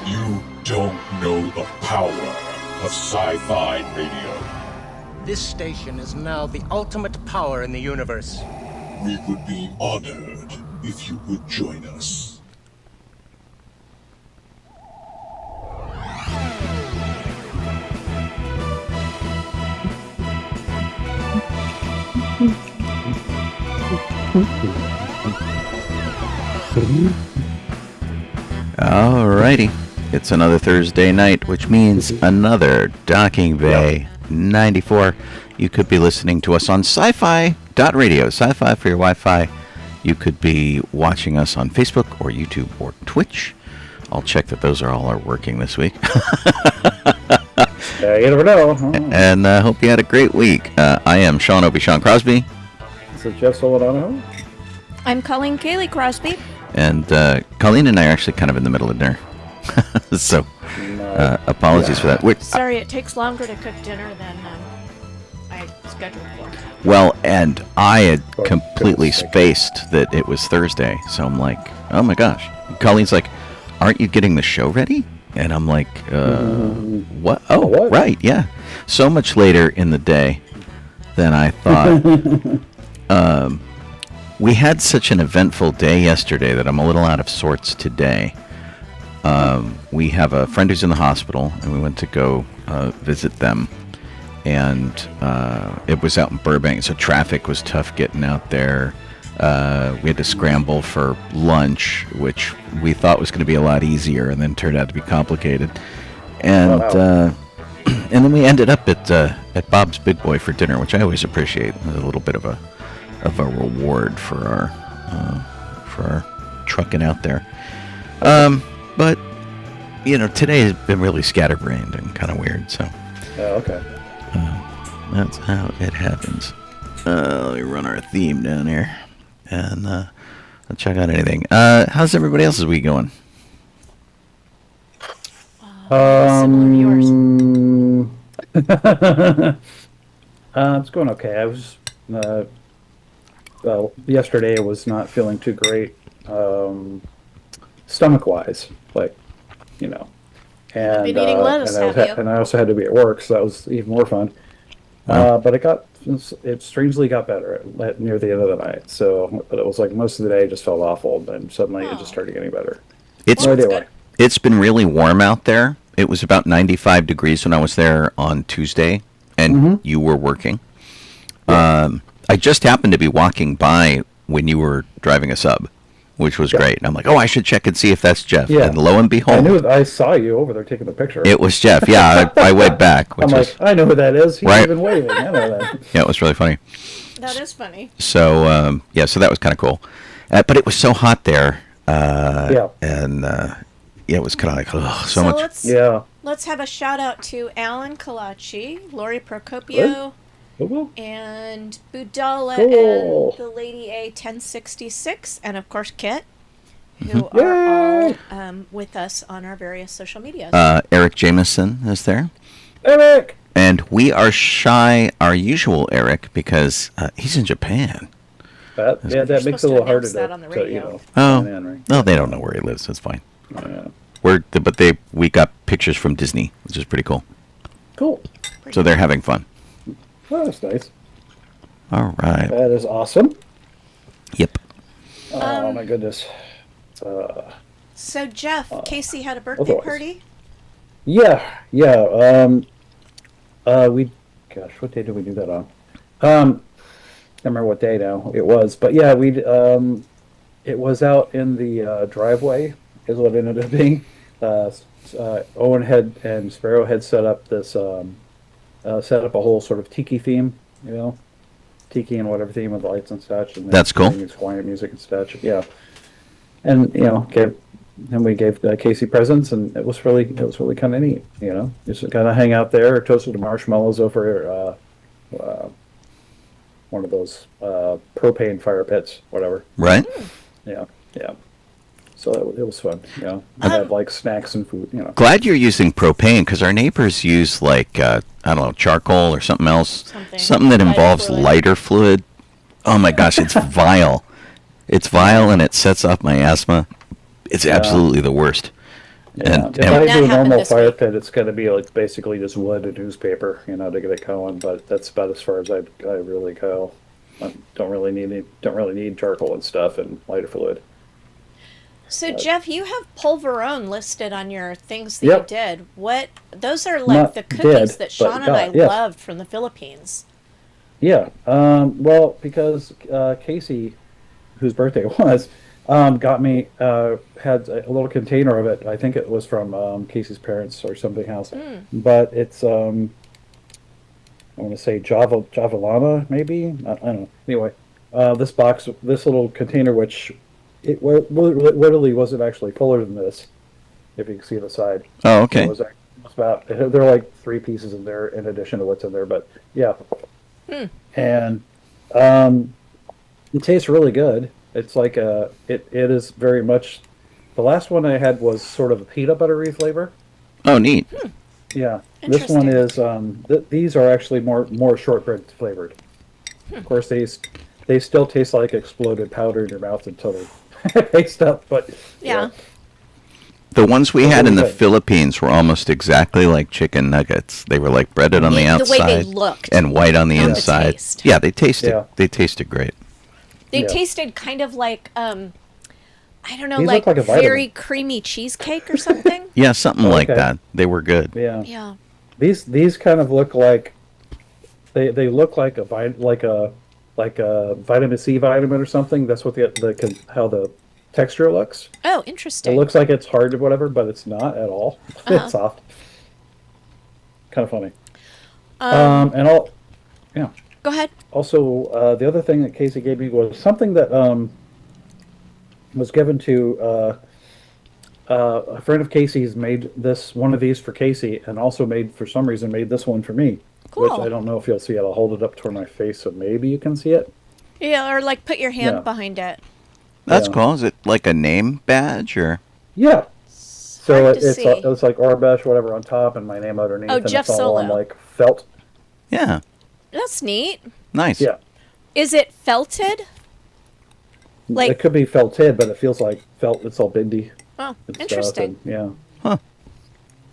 You don't know the power of sci-fi radio. This station is now the ultimate power in the universe. We would be honored if you would join us. Alrighty, it's another Thursday night, which means another Docking Bay 94. You could be listening to us on sci-fi.radio, sci-fi for your Wi-Fi. You could be watching us on Facebook or YouTube or Twitch. I'll check that those are working this week. You never know. And I hope you had a great week. I am Sean Obi-Shawn Crosby. This is Jeff Donoho. I'm Colleen Kaylee Crosby. And Colleen and I are actually kind of in the middle of dinner. So apologies for that. Sorry, it takes longer to cook dinner than I scheduled for. Well, and I had completely spaced that it was Thursday. So I'm like, oh my gosh. Colleen's like, aren't you getting the show ready? And I'm like, what? Oh, what? Right, yeah. So much later in the day than I thought. We had such an eventful day yesterday that I'm a little out of sorts today. We have a friend who's in the hospital, and we went to go visit them. And it was out in Burbank, so traffic was tough getting out there. We had to scramble for lunch, which we thought was going to be a lot easier, and then turned out to be complicated. And and then we ended up at Bob's Big Boy for dinner, which I always appreciate. It was a little bit of a reward for our trucking out there. But today has been really scatterbrained and kind of weird. So. Oh, okay. That's how it happens. Let me run our theme down here, and I'll check out anything. How's everybody else's week going? Similar to yours. It's going okay. I was yesterday I was not feeling too great, stomach-wise, and been eating lettuce, and I also had to be at work, so that was even more fun. Wow. But it strangely got better near the end of the night. So, but it was like most of the day just felt awful, and then suddenly it just started getting better. It's no idea why. It's been really warm out there. It was about 95 degrees when I was there on Tuesday, and you were working. I just happened to be walking by when you were driving a sub, which was great. And I'm like, I should check and see if that's Jeff. Yeah. And lo and behold, I saw you over there taking the picture. it was Jeff. Yeah, I waved back. Which I'm like, I know who that is. He's Right. even waving. I know that. Yeah, it was really funny. That is funny. So, so that was kind of cool. But it was so hot there. And it was kind of like, so much. Let's have a shout out to Alan Kalachi, Lori Procopio, and Budala and the Lady A1066, and of course Kit, who are all with us on our various social medias. Eric Jameson is there. Eric! And we are shy our usual Eric because he's in Japan. That makes it a little harder that on the to radio. No, they don't know where he lives. So it's fine. Yeah. We got pictures from Disney, which is pretty cool. Cool. So they're having fun. Well, that's nice. All right. That is awesome. Yep. Oh my goodness. So Jeff, Casey had a birthday party? Yeah. What day did we do that on? I don't remember what day now it was, but yeah, it was out in the driveway is what it ended up being. Owen and Sparrow had set up a whole sort of tiki theme, tiki and whatever theme with lights and such. And that's cool. Quiet music and such, yeah. And we gave Casey presents, and it was really kind of neat, just kind of hang out there, toasted the marshmallows over one of those propane fire pits, whatever. Right. Yeah. So it was fun, And have like snacks and food, Glad you're using propane because our neighbors use charcoal or something else, something that involves lighter fluid. Oh my gosh, it's vile. It's vile and it sets off my asthma. It's absolutely the worst. Yeah. And, If I and do a happened normal this fire week. pit, it's going to be like basically just wood and newspaper, to get it going. But that's about as far as I really go. I don't really need charcoal and stuff and lighter fluid. So Jeff, you have polverone listed on your things that Yep. you did. What? Those are like Not the cookies did, that Sean but and I got, yes. loved from the Philippines. Yeah. Well, because Casey, whose birthday it was, got me had a little container of it. I think it was from Casey's parents or something else. But it's I want to say Javelana maybe. I don't know. Anyway, this little container, which it literally wasn't actually fuller than this. If you can see the side. oh, okay. It was about, there are like 3 pieces in there in addition to what's in there, but yeah. And it tastes really good. It's like it is very much, the last one I had was sort of a peanut buttery flavor. Oh, neat. Yeah. This one is, these are actually more shortbread flavored. Of course, they still taste like exploded powder in your mouth until they paste up, but Yeah. The ones we had in the good. Philippines were almost exactly like chicken nuggets. They were like breaded on the The outside way they looked. and white on the Not the inside. taste. Yeah, they tasted. Yeah. They tasted great. They Yeah. tasted kind of like I don't know, These like look like a very vitamin. creamy cheesecake or something. Yeah, something like Okay. that. They were good. yeah. Yeah. These kind of look like they look like a vitamin C vitamin or something. That's what how the texture looks. Oh, It interesting. looks like it's hard or whatever, but it's not at all. Uh-huh. It's soft. Kind of funny. Yeah. Go ahead. Also, the other thing that Casey gave me was something that was given to a friend of Casey's. Made one of these for Casey, and also for some reason made this one for me. Which Cool. I don't know if you'll see it. I'll hold it up toward my face so maybe you can see it. Yeah, or like put your hand Yeah. behind it. That's Yeah. cool. Is it like a name badge or? Yeah. So Hard to see. it's like Orbesh, whatever, on top, and my name underneath. Oh, and Jeff it's all on Solo. like felt. Yeah, That's neat. nice. Yeah. Is it felted? Like- it could be felted, but it feels like felt. It's all bendy. Oh, and stuff, interesting. and, yeah. Huh.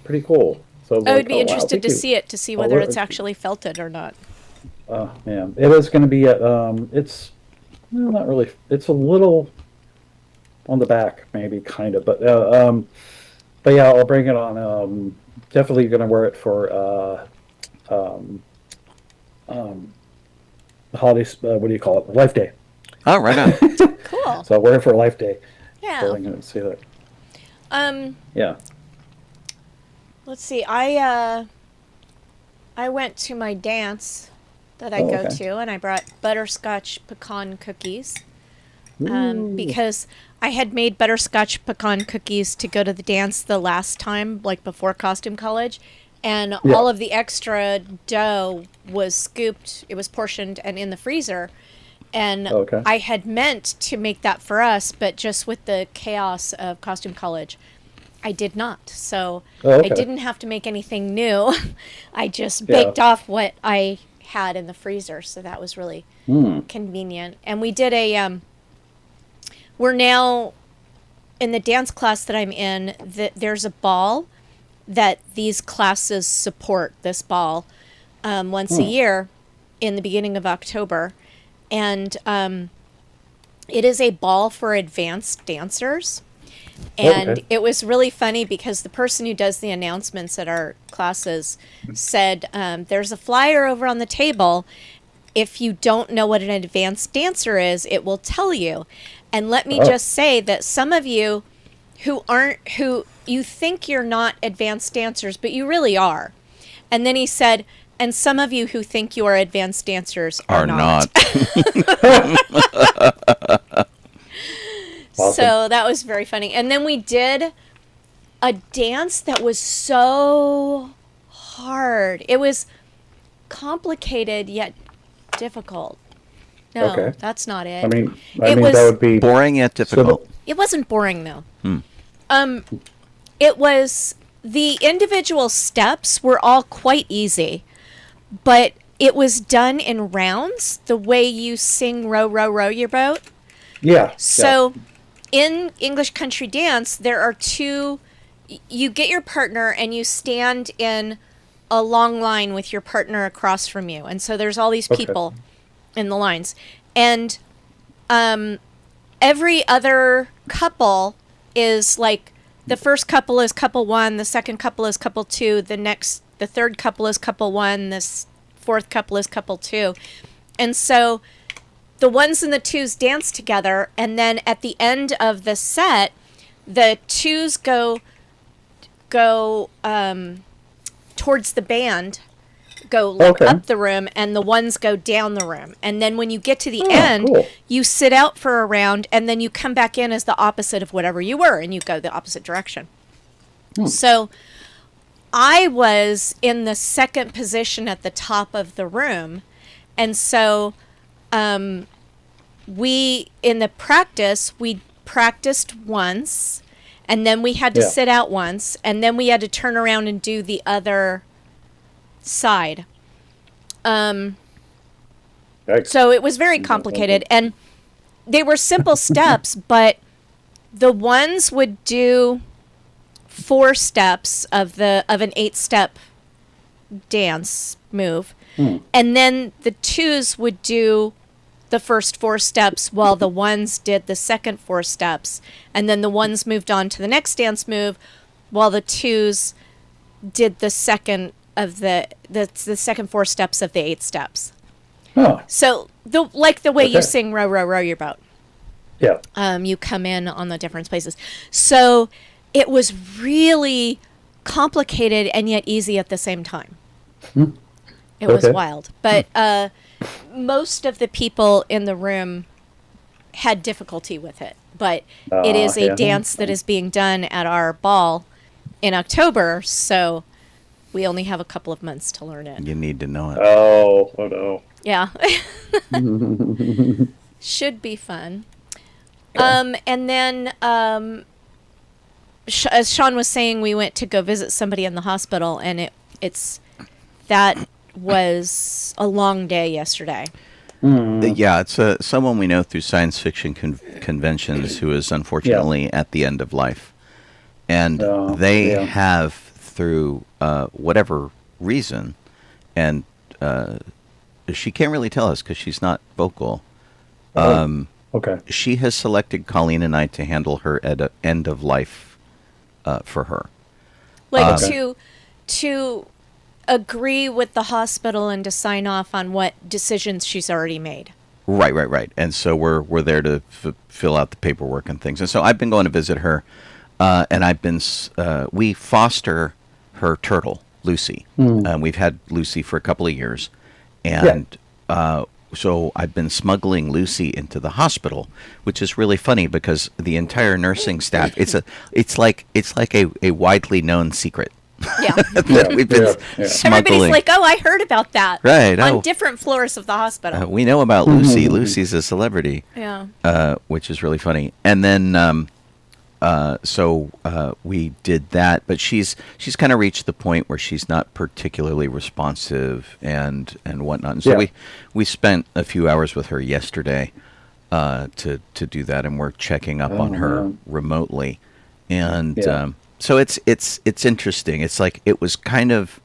Pretty cool. So I would be interested to see it to see whether where- it's actually felted or not. Yeah, it is going to be at. Not really. It's a little on the back, maybe, kind of, but yeah, I'll bring it on. Definitely going to wear it for holidays. What do you call it? Life Day. Oh, right on. Cool. So I'll wear it for Life Day. So Yeah. I'm going to see that. Um. Yeah. Let's see. I went to my dance that I Oh, go okay. to, and I brought butterscotch pecan cookies. Ooh. Because I had made butterscotch pecan cookies to go to the dance the last time, like before costume college, and Yeah. all of the extra dough was scooped, it was portioned and in the freezer. And Okay. I had meant to make that for us, but just with the chaos of costume college, I did not. So Oh, okay. I didn't have to make anything new. I just Yeah. baked off what I had in the freezer, so that was really convenient. And we did we're now in the dance class that I'm in, there's a ball that these classes support, this ball, once a year in the beginning of October. And it is a ball for advanced dancers. And Okay. it was really funny because the person who does the announcements at our classes said, there's a flyer over on the table. If you don't know what an advanced dancer is, it will tell you. And let me just say that some of you who you think you're not advanced dancers, but you really are. And then he said, and some of you who think you are advanced dancers are not. Awesome. So that was very funny. And then we did a dance that was so hard. It was complicated yet difficult. No, Okay. that's not it. I mean, It was- that would be Boring yet difficult. It wasn't boring though. It was, the individual steps were all quite easy, but it was done in rounds, the way you sing "Row, row, row your boat." Yeah. So in English country dance, there are two, you get your partner and you stand in a long line with your partner across from you. And so there's all these people in the lines. And every other couple is like, the first couple is couple 1, the second couple is couple 2, the third couple is couple 1, this fourth couple is couple 2. And so the 1s and the 2s dance together, and then at the end of the set, the 2s go towards the band, go like up the room, and the 1s go down the room. And then when you get to the end, you sit out for a round, and then you come back in as the opposite of whatever you were, and you go the opposite direction. So I was in the second position at the top of the room, and so we practiced once, and then we had to sit out once, and then we had to turn around and do the other side. So it was very complicated, and they were simple steps, but the 1s would do 4 steps of an 8-step dance move, and then the 2s would do the first 4 steps while the 1s did the second 4 steps, and then the 1s moved on to the next dance move while the 2s did the second of the second 4 steps of the 8 steps. So the way you sing "Row, row, row your boat." You come in on the different places. So it was really complicated and yet easy at the same time. It was wild, but most of the people in the room had difficulty with it. But it is a dance that is being done at our ball in October, so we only have a couple of months to learn it. You need to know it. Oh no. Yeah. Should be fun. And then, as Sean was saying, we went to go visit somebody in the hospital, and that was a long day yesterday. Yeah, it's someone we know through science fiction conventions who is unfortunately at the end of life. And they have, through whatever reason, and she can't really tell us because she's not vocal. She has selected Colleen and I to handle her end of life for her. To agree with the hospital and to sign off on what decisions she's already made. Right. And so we're there to fill out the paperwork and things. And so I've been going to visit her, and we foster her turtle, Lucy. We've had Lucy for a couple of years, and so I've been smuggling Lucy into the hospital, which is really funny because the entire nursing staff, it's like a widely known secret. That we've been smuggling. Everybody's like, "Oh, I heard about that." Right. On different floors of the hospital. We know about Lucy. Lucy's a celebrity. Yeah. Which is really funny. And then, so we did that, but she's kind of reached the point where she's not particularly responsive and whatnot. And so we spent a few hours with her yesterday to do that, and we're checking up on her remotely. And so it's interesting. It's like it was kind of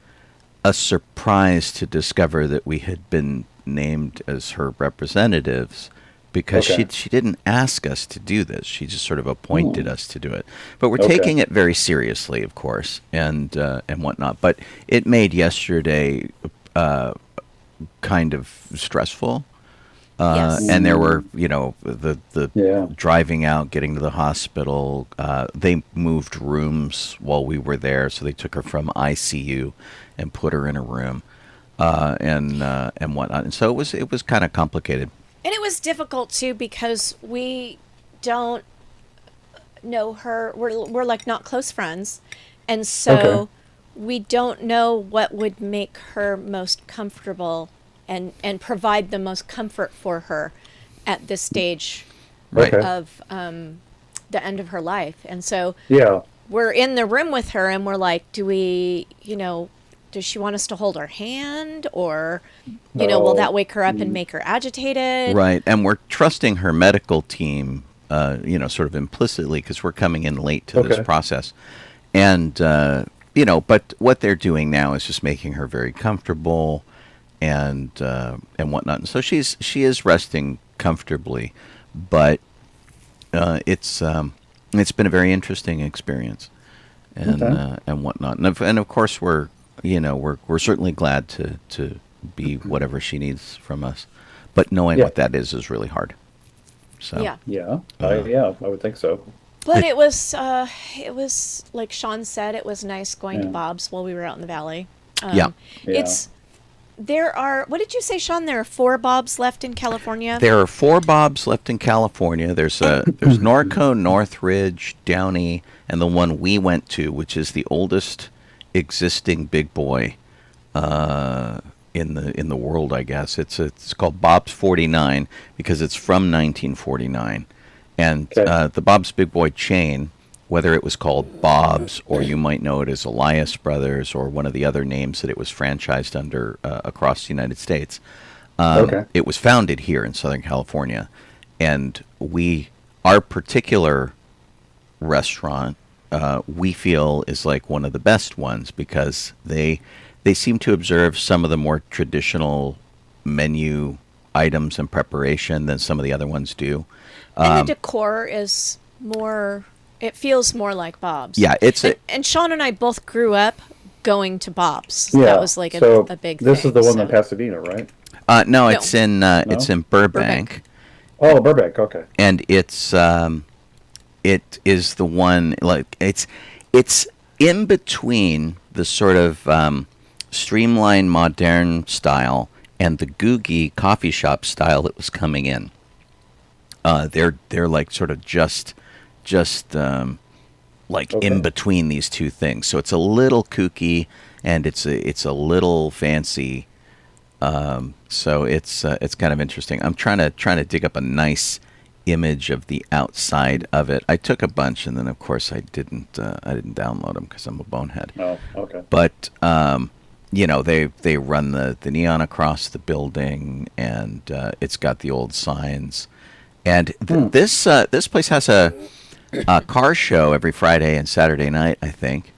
a surprise to discover that we had been named as her representatives, because she didn't ask us to do this. She just sort of appointed us to do it. But we're taking it very seriously, of course, and whatnot. But it made yesterday kind of stressful. And there were, the driving out, getting to the hospital. They moved rooms while we were there, so they took her from ICU and put her in a room, and whatnot. And so it was kind of complicated. And it was difficult too because we don't know her. We're like not close friends, and so we don't know what would make her most comfortable. And provide the most comfort for her at this stage of the end of her life. And so we're in the room with her, and we're like, do we, does she want us to hold her hand? Or, will that wake her up and make her agitated? Right. And we're trusting her medical team, sort of implicitly, because we're coming in late to this process. And but what they're doing now is just making her very comfortable, and whatnot. And so she is resting comfortably, but it's been a very interesting experience, and whatnot. And of course we're certainly glad to be whatever she needs from us, but knowing what that is really hard. So I would think so. But it was like Sean said, it was nice going to Bob's while we were out in the valley. There are, what did you say, Sean? There are 4 Bobs left in California? There are 4 Bobs left in California. There's Norco, Northridge, Downey, and the one we went to, which is the oldest existing big boy in the world, I guess. It's called Bob's 49 because it's from 1949. And the Bob's Big Boy chain, whether it was called Bob's or you might know it as Elias Brothers or one of the other names that it was franchised under across the United States, it was founded here in Southern California. And our particular restaurant, we feel is like one of the best ones because they seem to observe some of the more traditional menu items and preparation than some of the other ones do. And the decor is more, it feels more like Bob's. Yeah, and Sean and I both grew up going to Bob's. Yeah, that was like a big this thing. Is the one in Pasadena, right? No, it's in Burbank. Oh, Burbank, okay. And it is the one, like, it's in between the sort of streamlined modern style and the googie coffee shop style that was coming in. They're like sort of just in between these two things. So it's a little kooky and it's a little fancy. So it's kind of interesting. I'm trying to dig up a nice image of the outside of it. I took a bunch and then of course I didn't download them because I'm a bonehead. Oh, okay. But they run the neon across the building and it's got the old signs. And this place has a car show every Friday and Saturday night, I think.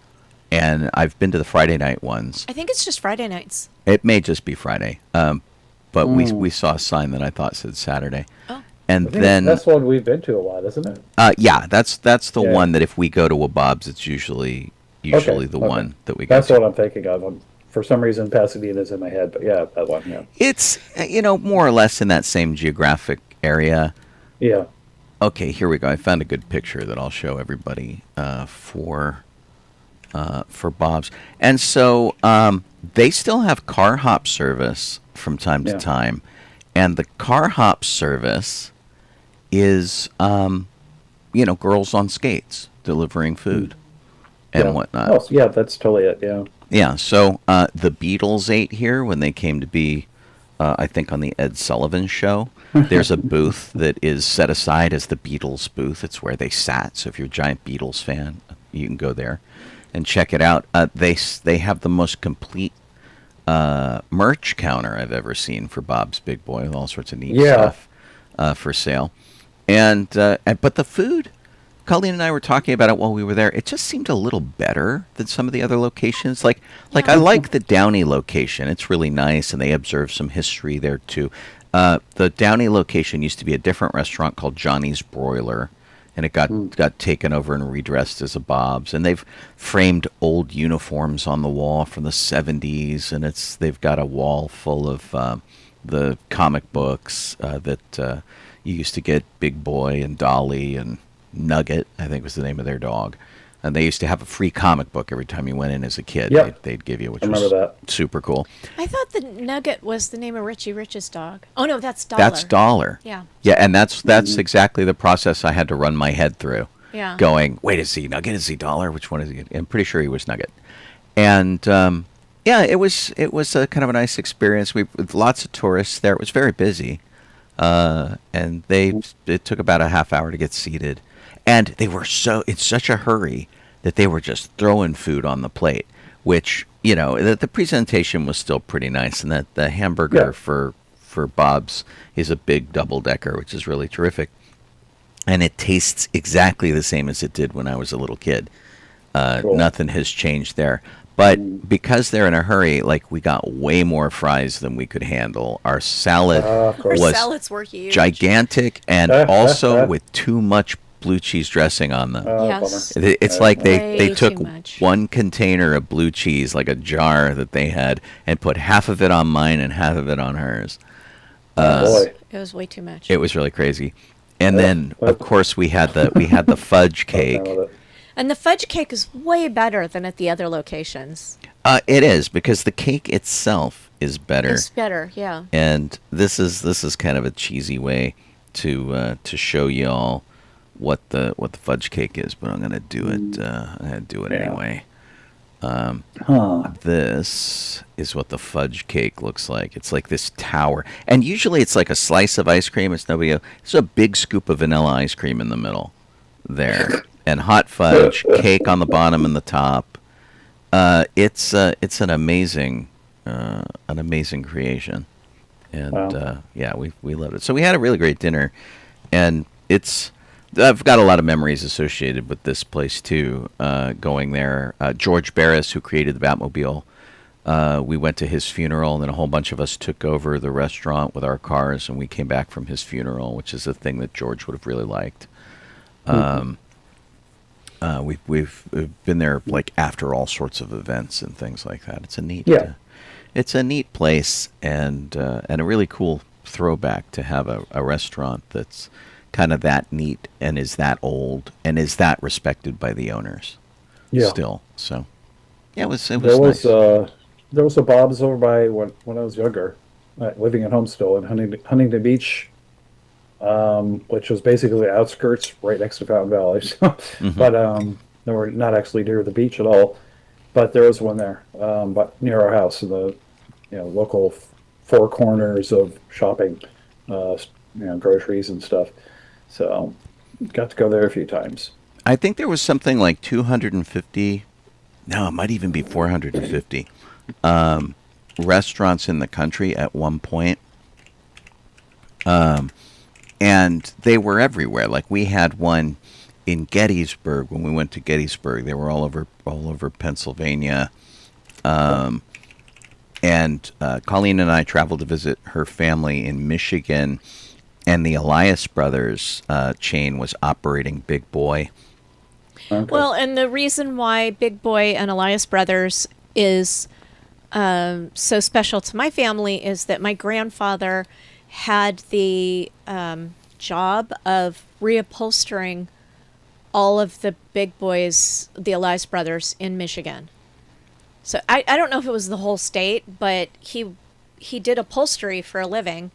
And I've been to the Friday night ones. I think it's just Friday nights. It may just be Friday. But we saw a sign that I thought said Saturday. Oh. And then that's one we've been to a lot, isn't it? Yeah, that's the one that if we go to a Bob's, it's usually the one that we go to. That's what I'm thinking of. For some reason, Pasadena's in my head, but yeah, that one, yeah. It's, more or less in that same geographic area. Yeah. Okay, here we go. I found a good picture that I'll show everybody for Bob's. And so they still have car hop service from time to time. And the car hop service is, girls on skates delivering food and whatnot. Oh, yeah, that's totally it, yeah. Yeah, so the Beatles ate here when they came to be, I think, on the Ed Sullivan Show. There's a booth that is set aside as the Beatles booth. It's where they sat. So if you're a giant Beatles fan, you can go there and check it out. They have the most complete merch counter I've ever seen for Bob's Big Boy with all sorts of neat stuff for sale. But the food, Colleen and I were talking about it while we were there. It just seemed a little better than some of the other locations. Like I like the Downey location. It's really nice, and they observe some history there too. The Downey location used to be a different restaurant called Johnny's Broiler, and it got taken over and redressed as a Bob's. And they've framed old uniforms on the wall from the 70s, and they've got a wall full of the comic books that you used to get. Big Boy and Dolly and Nugget, I think was the name of their dog. And they used to have a free comic book every time you went in as a kid. Yep. They'd give you, which was super cool. I thought the Nugget was the name of Richie Rich's dog. Oh, no, that's Dollar. That's Dollar. Yeah. Yeah, and that's exactly the process I had to run my head through. Yeah. Going, wait, is he Nugget? Is he Dollar? Which one is he? I'm pretty sure he was Nugget. And, it was a kind of a nice experience. With lots of tourists there. It was very busy. And it took about a half hour to get seated. And they were in such a hurry that they were just throwing food on the plate, which, the presentation was still pretty nice. And that the hamburger for Bob's is a big double-decker, which is really terrific. And it tastes exactly the same as it did when I was a little kid. Cool. Nothing has changed there. But because they're in a hurry, like we got way more fries than we could handle. Our salad Of course. Our was salads were huge. gigantic and also with too much blue cheese dressing on them. Yes. It's like they Way took too much. one container of blue cheese, like a jar that they had, and put half of it on mine and half of it on hers. Boy. It was way too much. It was really crazy. And then, of course, we had the fudge cake. And the fudge cake is way better than at the other locations. It is, because the cake itself is better. It's better, yeah. And this is kind of a cheesy way to show y'all what the fudge cake is, but I'm gonna do it. I'm gonna do it anyway. This is what the fudge cake looks like. It's like this tower, and usually it's like a slice of ice cream. It's nobody else. It's a big scoop of vanilla ice cream in the middle, there, and hot fudge cake on the bottom and the top. It's an amazing creation, and Wow. yeah, we loved it. So we had a really great dinner, and I've got a lot of memories associated with this place too. Going there, George Barris, who created the Batmobile, we went to his funeral, and then a whole bunch of us took over the restaurant with our cars, and we came back from his funeral, which is a thing that George would have really liked. We've been there like after all sorts of events and things like that. It's a neat place, and a really cool throwback to have a restaurant that's kind of that neat and is that old and is that respected by the owners. Yeah. Still, so yeah, it was There nice. there was a Bob's over by when I was younger, living at home still in Huntington Beach, which was basically the outskirts right next to Fountain Valley. But they were not actually near the beach at all. But there was one there, but near our house in the local four corners of shopping, groceries and stuff. So got to go there a few times. I think there was something like 250, no, it might even be 450 restaurants in the country at one point. And they were everywhere. Like we had one in Gettysburg when we went to Gettysburg. They were all over Pennsylvania. And Colleen and I traveled to visit her family in Michigan, and the Elias Brothers chain was operating Big Boy. Okay. Well, and the reason why Big Boy and Elias Brothers is so special to my family is that my grandfather had the job of reupholstering all of the Big Boys, the Elias Brothers, in Michigan. So I don't know if it was the whole state, but he did upholstery for a living,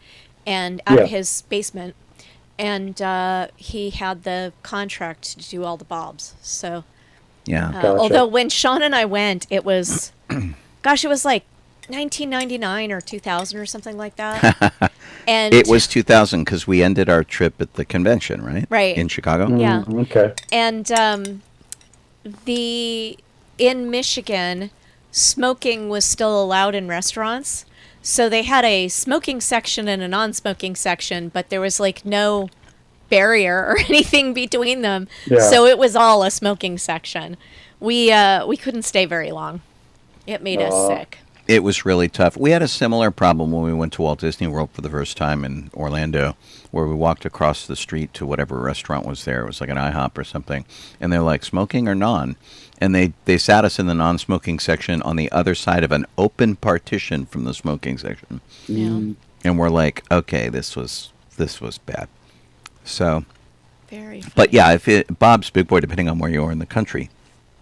and out of his basement, and he had the contract to do all the bobs. So Yeah. Gotcha. although when Sean and I went, it was, gosh, it was like 1999 or 2000 or something like that. And It was 2000 because we ended our trip at the convention, right? Right. In Chicago? Yeah. Okay. And in Michigan, smoking was still allowed in restaurants. So they had a smoking section and a non-smoking section, but there was like no barrier or anything between them. Yeah. So it was all a smoking section. We couldn't stay very long. It made us sick. It was really tough. We had a similar problem when we went to Walt Disney World for the first time in Orlando, where we walked across the street to whatever restaurant was there. It was like an IHOP or something. And they're like, smoking or non? And they sat us in the non-smoking section on the other side of an open partition from the smoking section. Yeah. And we're like, okay, this was bad. So, Very funny. but yeah, Bob's Big Boy, depending on where you are in the country,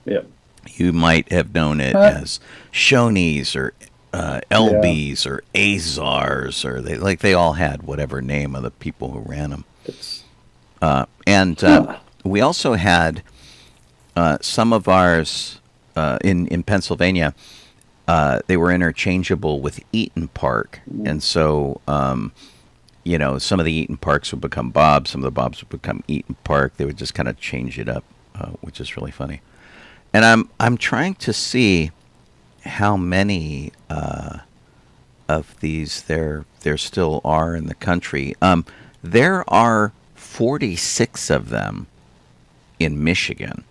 Yep. you might have known it as Shoney's or LB's or Azars, or they all had whatever name of the people who ran them. It's We also had some of ours in Pennsylvania. They were interchangeable with Eaton Park, and so some of the Eaton Parks would become Bob's, some of the Bob's would become Eaton Park. They would just kind of change it up, which is really funny. And I'm trying to see how many of these there still are in the country. There are 46 of them in Michigan.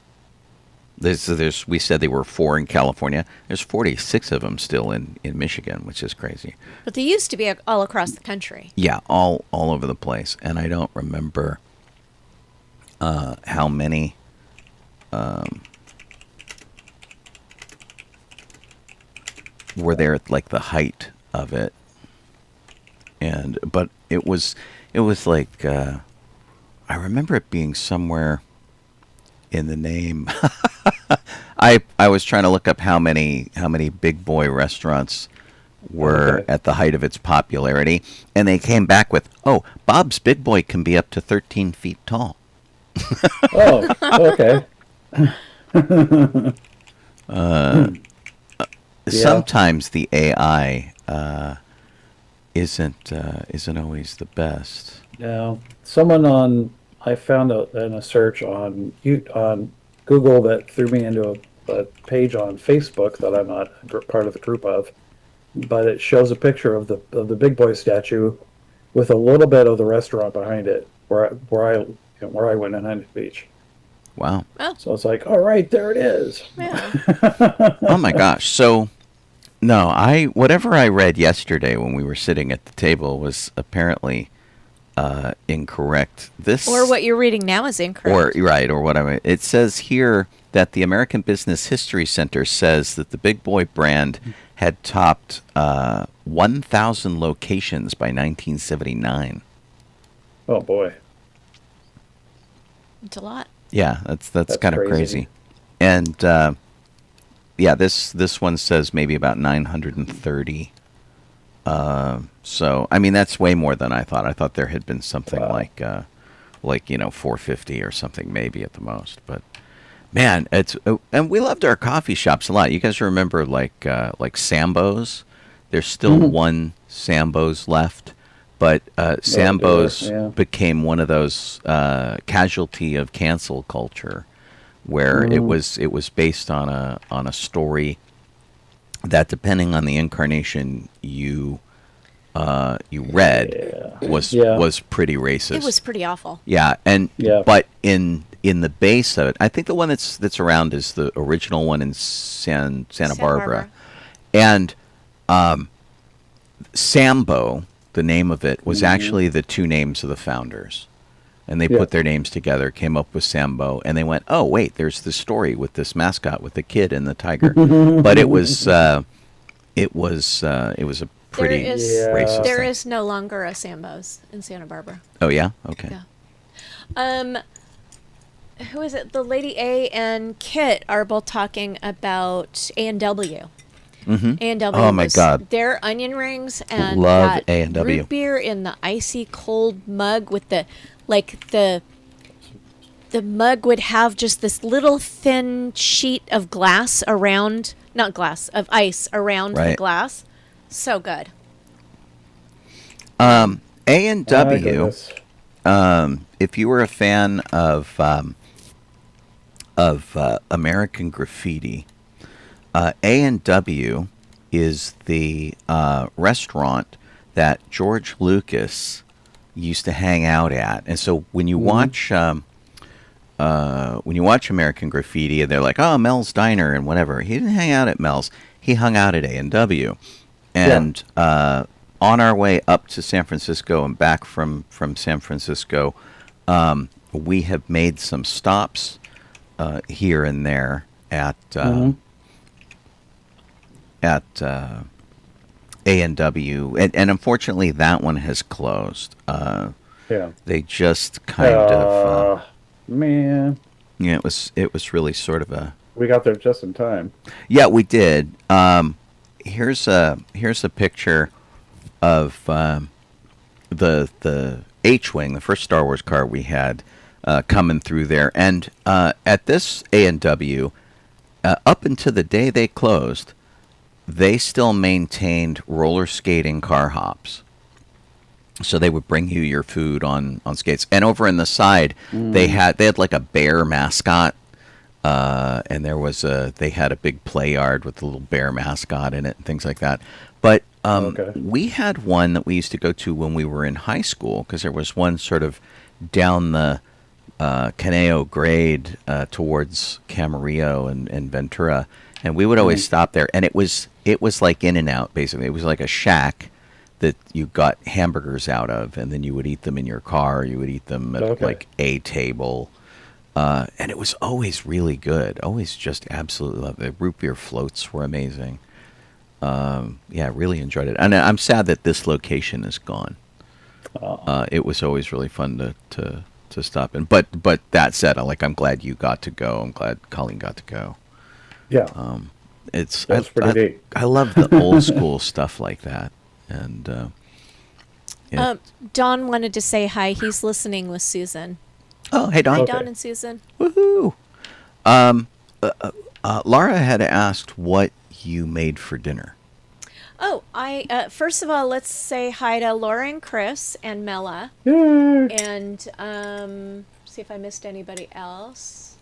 We said there were 4 in California. There's 46 of them still in Michigan, which is crazy. But they used to be all across the country. Yeah, all over the place. And I don't remember how many. Were there at like the height of it, but it was like I remember it being somewhere in the name. I was trying to look up how many big boy restaurants were at the height of its popularity, and they came back with, Bob's Big Boy can be up to 13 feet tall. Oh, okay. Sometimes the AI isn't always the best. Now, I found in a search on Google that threw me into a page on Facebook that I'm not part of the group of, but it shows a picture of the Big Boy statue with a little bit of the restaurant behind it where I went in Huntington Beach. Wow. Oh. So it's like, all right, there it is. Yeah. Oh my gosh. So, no, whatever I read yesterday when we were sitting at the table was apparently incorrect. Or what you're reading now is incorrect. Or whatever. It says here that the American Business History Center says that the Big Boy brand had topped 1,000 locations by 1979. Oh boy. It's a lot. Yeah, that's kind of crazy. And this one says maybe about 930. So I mean that's way more than I thought. I thought there had been something like 450 or something maybe at the most. But man, and we loved our coffee shops a lot. You guys remember like Sambo's? There's still one Sambo's left. But Sambo's became one of those casualty of cancel culture, where it was based on a story that, depending on the incarnation you read, was pretty racist. It was pretty awful. Yeah, but in the base of it, I think the one that's around is the original one in Santa Barbara, and Sambo. The name of it was actually the 2 names of the founders. And they put their names together, came up with Sambo, and they went, oh, wait, there's this story with this mascot with the kid and the tiger. But it was a pretty racist There thing. is no longer a Sambo's in Santa Barbara. Oh, yeah? Okay. Yeah. Who is it? The Lady A and Kit are both talking about A&W. Mm-hmm. A&W. Oh my God! Their onion rings and love that A&W root beer in the icy cold mug with the mug would have just this little thin sheet of glass around, not glass, of ice around the glass. So good. A&W. If you were a fan of American Graffiti. A&W is the restaurant that George Lucas used to hang out at, and so when you watch American Graffiti, and they're like, "Oh, Mel's Diner" and whatever, he didn't hang out at Mel's. He hung out at A&W, and on our way up to San Francisco and back from San Francisco, we have made some stops here and there at A&W, and unfortunately that one has closed. They just kind of man. Yeah, it was really sort of a. We got there just in time. Yeah, we did. Here's a picture of the H-wing, the first Star Wars car we had coming through there, and at this A&W, up until the day they closed, they still maintained roller skating car hops. So they would bring you your food on skates. And over in the side, they had like a bear mascot. And they had a big play yard with a little bear mascot in it and things like that. But we had one that we used to go to when we were in high school, because there was one sort of down the Caneo grade towards Camarillo and Ventura, and we would always stop there. And it was like In-N-Out, basically. It was like a shack that you got hamburgers out of, and then you would eat them in your car. You would eat them at like a table, and it was always really good. Always just absolutely loved it. The root beer floats were amazing. Really enjoyed it. And I'm sad that this location is gone. It was always really fun to stop in. But that said, I'm glad you got to go. I'm glad Colleen got to go. Yeah. That's pretty neat. I love the old school stuff like that. And Don wanted to say hi. He's listening with Susan. Oh, hey, Don. Hi, Don and Susan. Woohoo! Laura had asked what you made for dinner. Oh, I first of all, let's say hi to Laura and Chris and Mela. Yay. And see if I missed anybody else.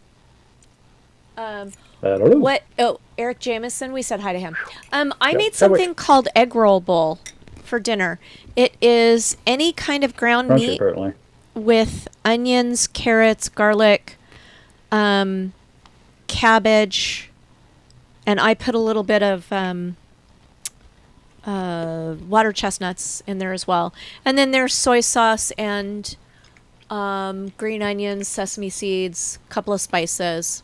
I don't know. What? Oh, Eric Jameson. We said hi to him. I made something called egg roll bowl for dinner. It is any kind of ground Crunchy, meat apparently. with onions, carrots, garlic, cabbage, and I put a little bit of water chestnuts in there as well. And then there's soy sauce and green onions, sesame seeds, a couple of spices.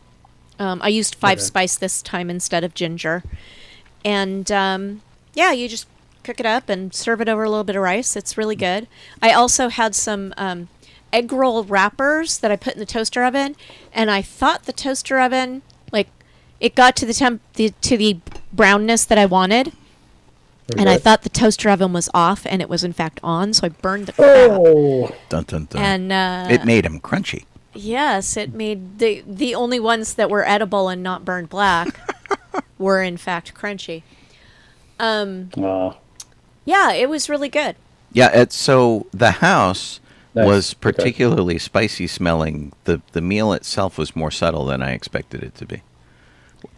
I used 5 spice this time instead of ginger. And you just cook it up and serve it over a little bit of rice. It's really good. I also had some egg roll wrappers that I put in the toaster oven, and I thought the toaster oven, it got to the brownness that I wanted. And I thought the toaster oven was off, and it was in fact on, so I burned the crap. Oh. Dun, dun, dun. And it made them crunchy. Yes, it made the only ones that were edible and not burned black were in fact crunchy. Yeah, it was really good. Yeah, so the house Nice. was particularly spicy smelling. The meal itself was more subtle than I expected it to be.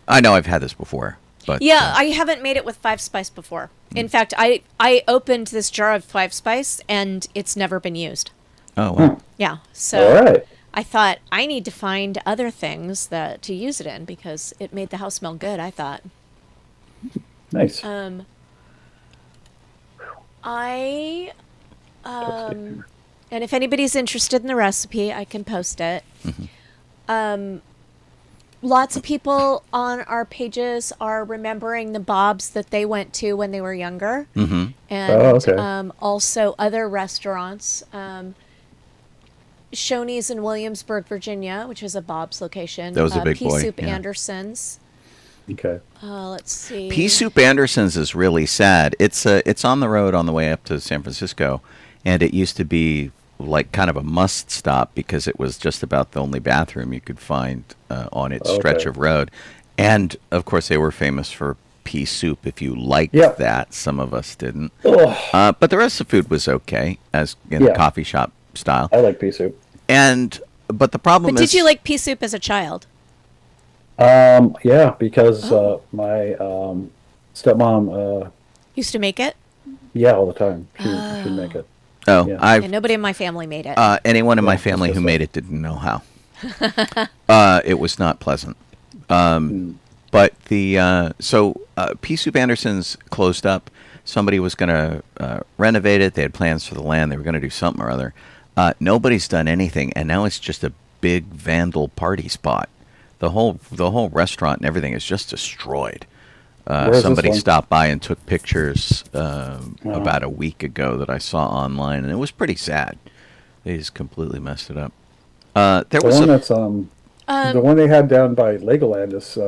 I know I've had this before, but Yeah, I haven't made it with 5 spice before. In fact, I opened this jar of 5 spice and it's never been used. Oh, wow. Yeah, so All right. I thought I need to find other things to use it in because it made the house smell good, I thought. Nice. And if anybody's interested in the recipe, I can post it. Lots of people on our pages are remembering the Bob's that they went to when they were younger. And also other restaurants. Shoney's in Williamsburg, Virginia, which is a Bob's location. That was a big Pea boy. Soup Yeah. Anderson's. Okay. Let's see. Pea Soup Anderson's is really sad. It's on the road on the way up to San Francisco, and it used to be like kind of a must stop because it was just about the only bathroom you could find on its stretch of road. And of course, they were famous for pea soup. If you liked that, some of us didn't. But the rest of the food was okay, as in the coffee shop style. I like pea soup. But the problem is, did you like pea soup as a child? Yeah, because my stepmom Used to make it? all the time. She'd make it. Oh, Yeah. And nobody in my family made it. Anyone in my family who made it didn't know how. It was not pleasant. But Pea Soup Anderson's closed up. Somebody was going to renovate it. They had plans for the land. They were going to do something or other. Nobody's done anything, and now it's just a big vandal party spot. The whole restaurant and everything is just destroyed. Somebody stopped by and took pictures about a week ago that I saw online, and it was pretty sad. They just completely messed it up. The one they had down by Legoland is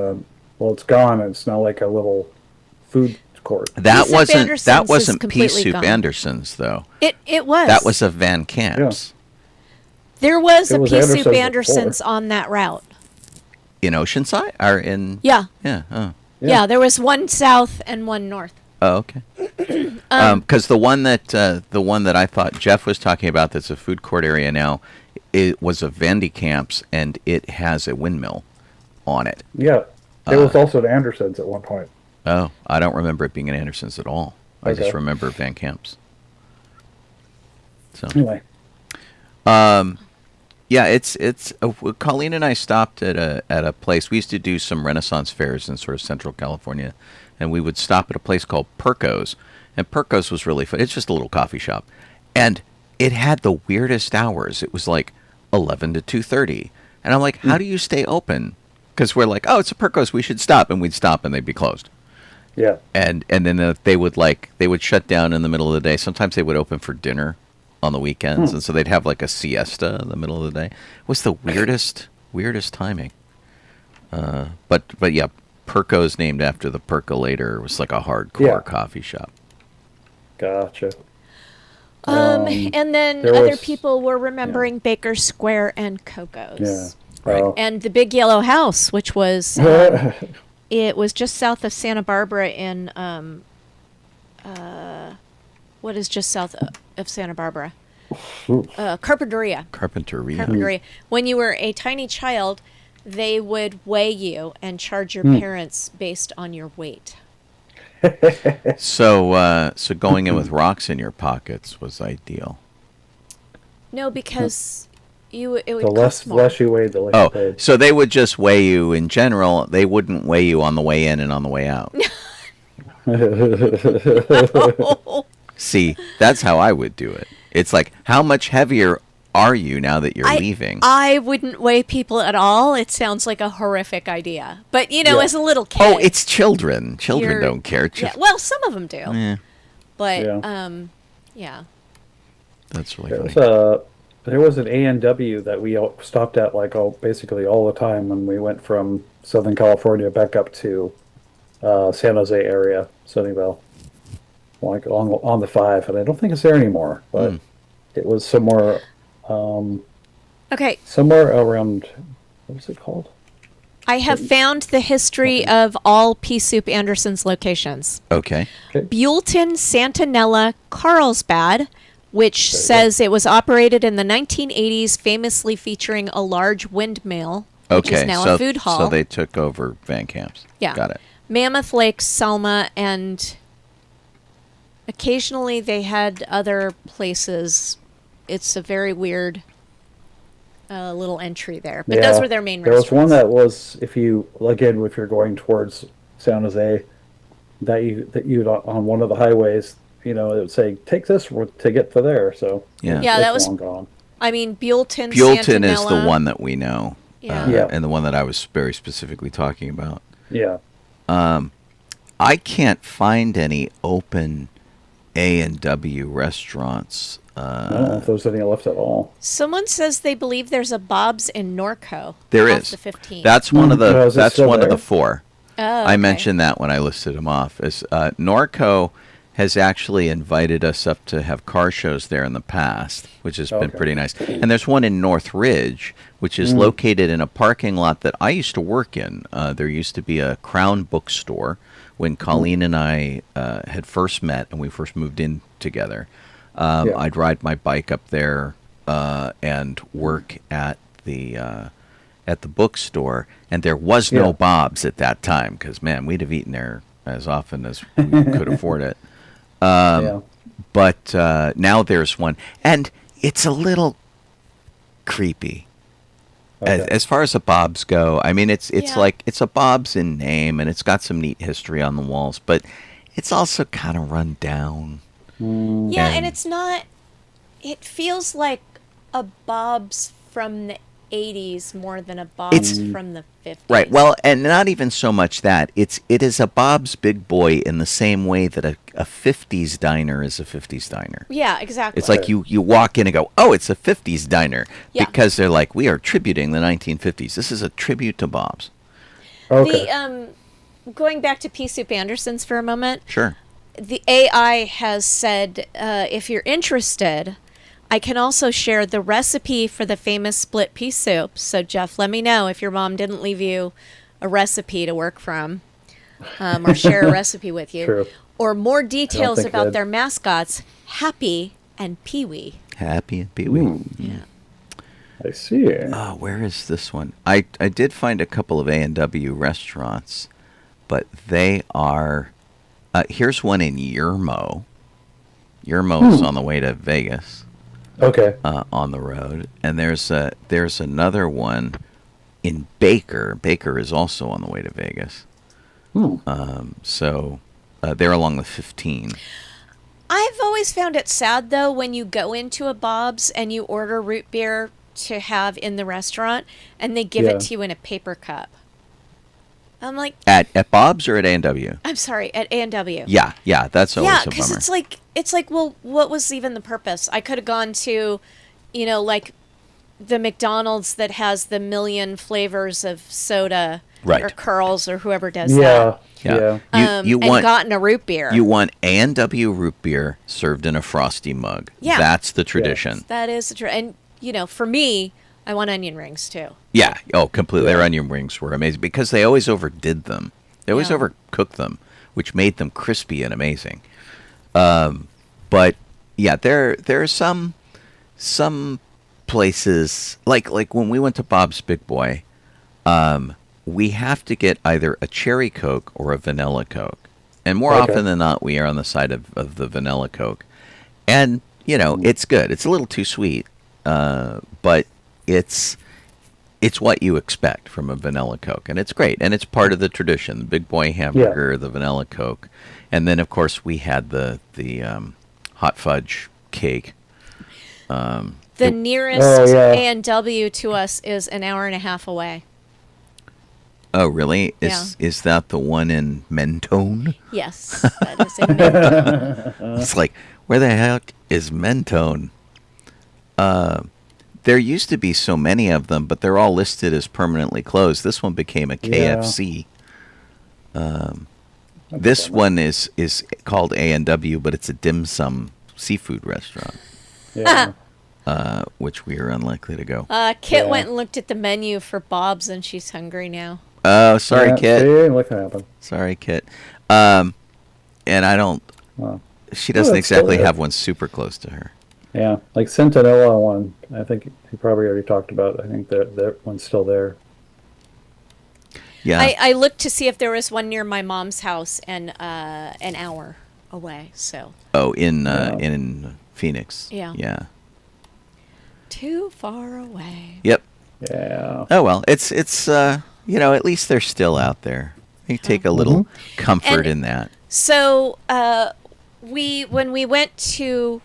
it's gone, and it's now like a little food court. That wasn't Pea completely Soup gone. Anderson's though. It was. That was a Van Camp's There was It a was Pea Soup Anderson's Anderson's before. on that route. in Oceanside or in Yeah. Oh. Yeah, there was one south and one north. Oh, okay. Because the one that I thought Jeff was talking about, that's a food court area now, it was a Vandy Camps, and it has a windmill on it. Yeah, it was also at Anderson's at one point. Oh, I don't remember it being in Anderson's at all. I just remember Van Camps. So Anyway, Yeah, it's Colleen and I stopped at a place. We used to do some Renaissance fairs in sort of Central California, and we would stop at a place called Perco's. And Perco's was really fun. It's just a little coffee shop, and it had the weirdest hours. It was like 11 to 2:30, and I'm like, how do you stay open? Because we're like, oh, it's a Perco's, we should stop, and we'd stop, and they'd be closed. Yeah. And then they would shut down in the middle of the day. Sometimes they would open for dinner on the weekends, and so they'd have like a siesta in the middle of the day. It was the weirdest timing. But yeah, Perco's named after the percolator. It was like a hardcore coffee shop. Gotcha. And then other people were remembering Baker Square and Coco's. Yeah. Right. And the Big Yellow House, which was it was just south of Santa Barbara in what is just south of Santa Barbara? Carpinteria. Carpinteria. When you were a tiny child, they would weigh you and charge your parents based on your weight. So going in with rocks in your pockets was ideal. No, because it would the cost more. less you weighed, the less you paid. So they would just weigh you in general. They wouldn't weigh you on the way in and on the way out. No. See, that's how I would do it. It's like, how much heavier are you now that you're leaving? I wouldn't weigh people at all. It sounds like a horrific idea. But, as a little kid. Oh, it's children. Children don't care. Yeah, well, some of them do. Yeah. But, yeah. That's really funny. There was an A&W that we stopped at basically all the time when we went from Southern California back up to San Jose area, Sunnyvale, like on the 5, and I don't think it's there anymore, but it was somewhere somewhere around, what was it called? I have found the history of all Pea Soup Anderson's locations. Okay. Buellton, Santanella, Carlsbad, which says it was operated in the 1980s, famously featuring a large windmill, which is now a food hall. So they took over Van Camp's. Yeah. Got it. Mammoth Lake, Selma, and occasionally they had other places. It's a very weird little entry there. But those were their main restaurants. There was one that was, if you're going towards San Jose, that you on one of the highways, it would say, take this to get to there. So that was long gone. I mean, Buellton Buellton is the one that we know. Yeah. And the one that I was very specifically talking about. Yeah. I can't find any open A&W restaurants. I don't know if there's any left at all. Someone says they believe there's a Bob's in Norco. There off is. The 15. That's one of the. That's one of the 4. Oh, okay. I mentioned that when I listed them off. As Norco has actually invited us up to have car shows there in the past, which has been pretty nice. And there's one in North Ridge, which is located in a parking lot that I used to work in. There used to be a Crown bookstore when Colleen and I had first met and we first moved in together. I'd ride my bike up there and work at the bookstore, and there was no Bob's at that time because, man, we'd have eaten there as often as we could afford it. But now there's one, and it's a little creepy. As far as the Bob's go, I mean, it's like it's a Bob's in name, and it's got some neat history on the walls, but it's also kind of run down. Yeah, and it's not. It feels like a Bob's from the 80s more than a Bob's from the 50s. Right. Well, and not even so much that. It is a Bob's Big Boy in the same way that a 50s diner is a 50s diner. Yeah, exactly. It's like you walk in and go, oh, it's a 50s diner. Yeah. Because they're like, we are tributing the 1950s. This is a tribute to Bob's. Okay. Going back to Pea Soup Anderson's for a moment. Sure. The AI has said, if you're interested, I can also share the recipe for the famous split pea soup. So, Jeff, let me know if your mom didn't leave you a recipe to work from or share a recipe with you. True. Or more details about their mascots, Happy and Pee-wee. Happy and Pee-wee. Yeah. I see. Oh, where is this one? I did find a couple of A&W restaurants, but they are... here's one in Yermo. Yermo's on the way to Vegas. Okay. on the road, and there's another one in Baker. Baker is also on the way to Vegas. So they're along the 15. I've always found it sad, though, when you go into a Bob's and you order root beer to have in the restaurant, and they give it to you in a paper cup. I'm like... At Bob's or at A&W? I'm sorry, at A&W. Yeah, that's always a bummer. Yeah, because it's like, well, what was even the purpose? I could have gone to, like the McDonald's that has the million flavors of soda, right, or Curls, or whoever does that. Yeah. You and want, gotten a root beer. You want A&W root beer served in a frosty mug. Yeah. That's the tradition. Yes, that is the tradition. And, for me, I want onion rings, too. Yeah. Oh, completely. Their onion rings were amazing because they always overdid them. They always overcooked them, which made them crispy and amazing. But, yeah, there are some places, like when we went to Bob's Big Boy, we have to get either a cherry Coke or a vanilla Coke. And more often than not, we are on the side of the vanilla Coke. And, it's good. It's a little too sweet, but it's what you expect from a vanilla Coke. And it's great. And it's part of the tradition. The Big Boy hamburger, the vanilla Coke. And then, of course, we had the hot fudge cake. The nearest A&W to us is an hour and a half away. Oh, really? Is that the one in Mentone? Yes, that is in Mentone. It's like, where the heck is Mentone? There used to be so many of them, but they're all listed as permanently closed. This one became a KFC. This one is called A&W, but it's a dim sum seafood restaurant. Yeah. Which we are unlikely to go. Kit went and looked at the menu for Bob's, and she's hungry now. Oh, sorry, Kit. See, what can happen? Sorry, Kit. And I don't... she doesn't exactly have one super close to her. Yeah, like Centinela one, I think he probably already talked about. I think that one's still there. Yeah. I looked to see if there was one near my mom's house, and an hour away, so... Oh, in Phoenix. Yeah. Yeah. Too far away. Yep. Yeah. Oh, well, it's at least they're still out there. You take a little comfort in that. So, when we went to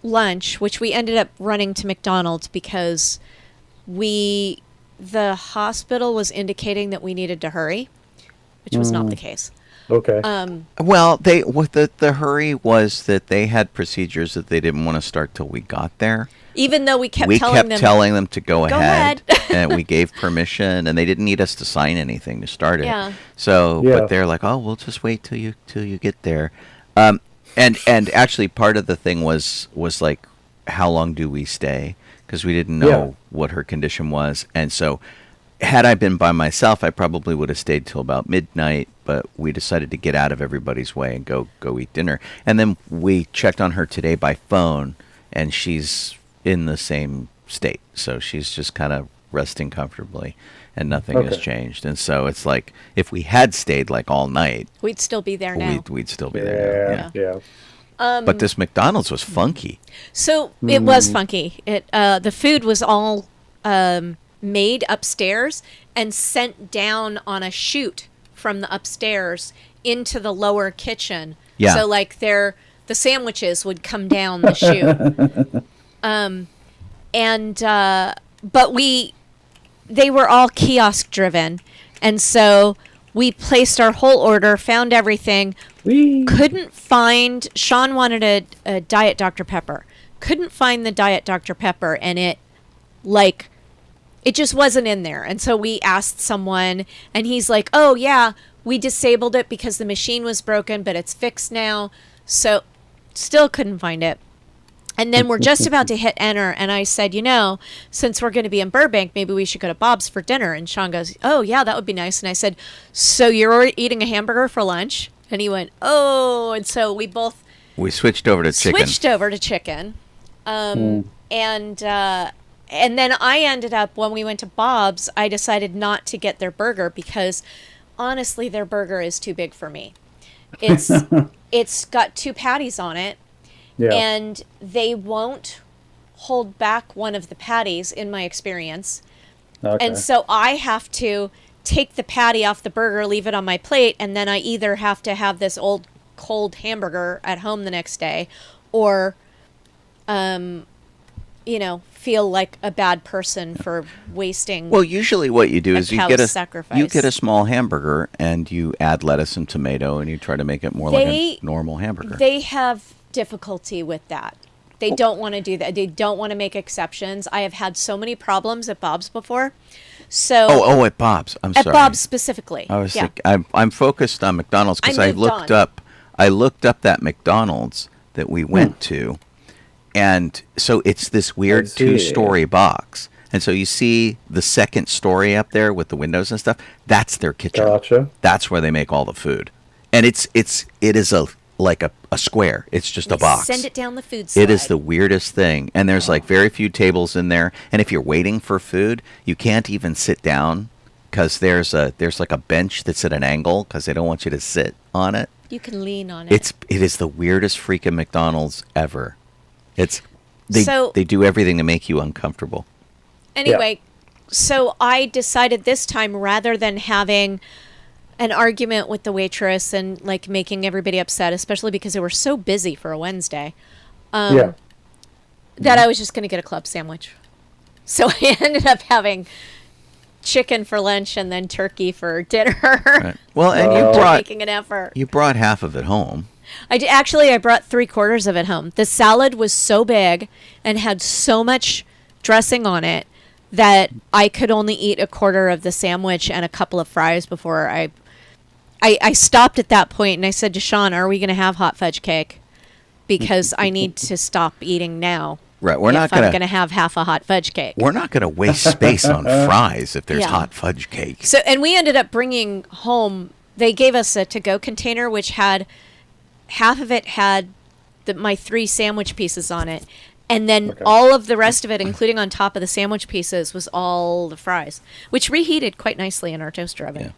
lunch, which we ended up running to McDonald's because the hospital was indicating that we needed to hurry, which was not the case. Okay. Well, the hurry was that they had procedures that they didn't want to start till we got there. Even though we kept telling them to go ahead. And we gave permission, and they didn't need us to sign anything to start it. Yeah. So, but they're like, "Oh, we'll just wait till you get there." And actually, part of the thing was like, how long do we stay? Because we didn't know what her condition was, and so had I been by myself, I probably would have stayed till about midnight. But we decided to get out of everybody's way and go eat dinner. And then we checked on her today by phone, and she's in the same state. So she's just kind of resting comfortably, and nothing has changed. And so it's like, if we had stayed like all night, we'd still be there now. We'd still be there. Yeah. But this McDonald's was funky. So it was funky. The food was all made upstairs and sent down on a chute from the upstairs into the lower kitchen. Yeah. So like the sandwiches would come down the chute. But they were all kiosk driven. And so we placed our whole order, found everything. Couldn't find, Sean wanted a Diet Dr. Pepper. Couldn't find the Diet Dr. Pepper, and it just wasn't in there. And so we asked someone, and he's like, "Oh yeah, we disabled it because the machine was broken, but it's fixed now." So still couldn't find it. And then we're just about to hit enter, and I said, since we're going to be in Burbank, maybe we should go to Bob's for dinner. And Sean goes, "Oh yeah, that would be nice." And I said, "So you're eating a hamburger for lunch?" And he went, "Oh." And so we switched over to chicken. And then I ended up, when we went to Bob's, I decided not to get their burger because honestly, their burger is too big for me. It's got 2 patties on it. Yeah. And they won't hold back one of the patties in my experience. Okay. And so I have to take the patty off the burger, leave it on my plate, and then I either have to have this old cold hamburger at home the next day, or, feel like a bad person for wasting. Well, usually what you do is you sacrifice. get a small hamburger and you add lettuce and tomato and you try to make it more like a normal hamburger. They have difficulty with that. They don't want to do that. They don't want to make exceptions. I have had so many problems at Bob's before. So at Bob's. I'm at sorry. Bob's specifically. I was I'm focused on McDonald's because I looked up that McDonald's that we went to, and so it's this weird 2-story box. And so you see the second story up there with the windows and stuff. That's their kitchen. Gotcha. That's where they make all the food, and it is like a square. It's just a box. Send it down the food slide. It is the weirdest thing. And there's like very few tables in there. And if you're waiting for food, you can't even sit down because there's like a bench that's at an angle because they don't want you to sit on it. You can lean on it. It is the weirdest freaking McDonald's ever. They do everything to make you uncomfortable. Anyway, so I decided this time, rather than having an argument with the waitress and like making everybody upset, especially because they were so busy for a Wednesday, that I was just going to get a club sandwich. So I ended up having chicken for lunch and then turkey for dinner. Right. Well, and making an effort. You brought half of it home. I brought 3/4 of it home. The salad was so big and had so much dressing on it that I could only eat 1/4 of the sandwich and a couple of fries before I stopped at that point, and I said to Sean, "Are we going to have hot fudge cake? Because I need to stop eating now. Right, I'm going to have half a hot fudge cake. We're not going to waste space on fries if there's hot fudge cake." So, and we ended up bringing home. They gave us a to-go container, which had half of it had my 3 sandwich pieces on it, and then all of the rest of it, including on top of the sandwich pieces, was all the fries, which reheated quite nicely in our toaster oven.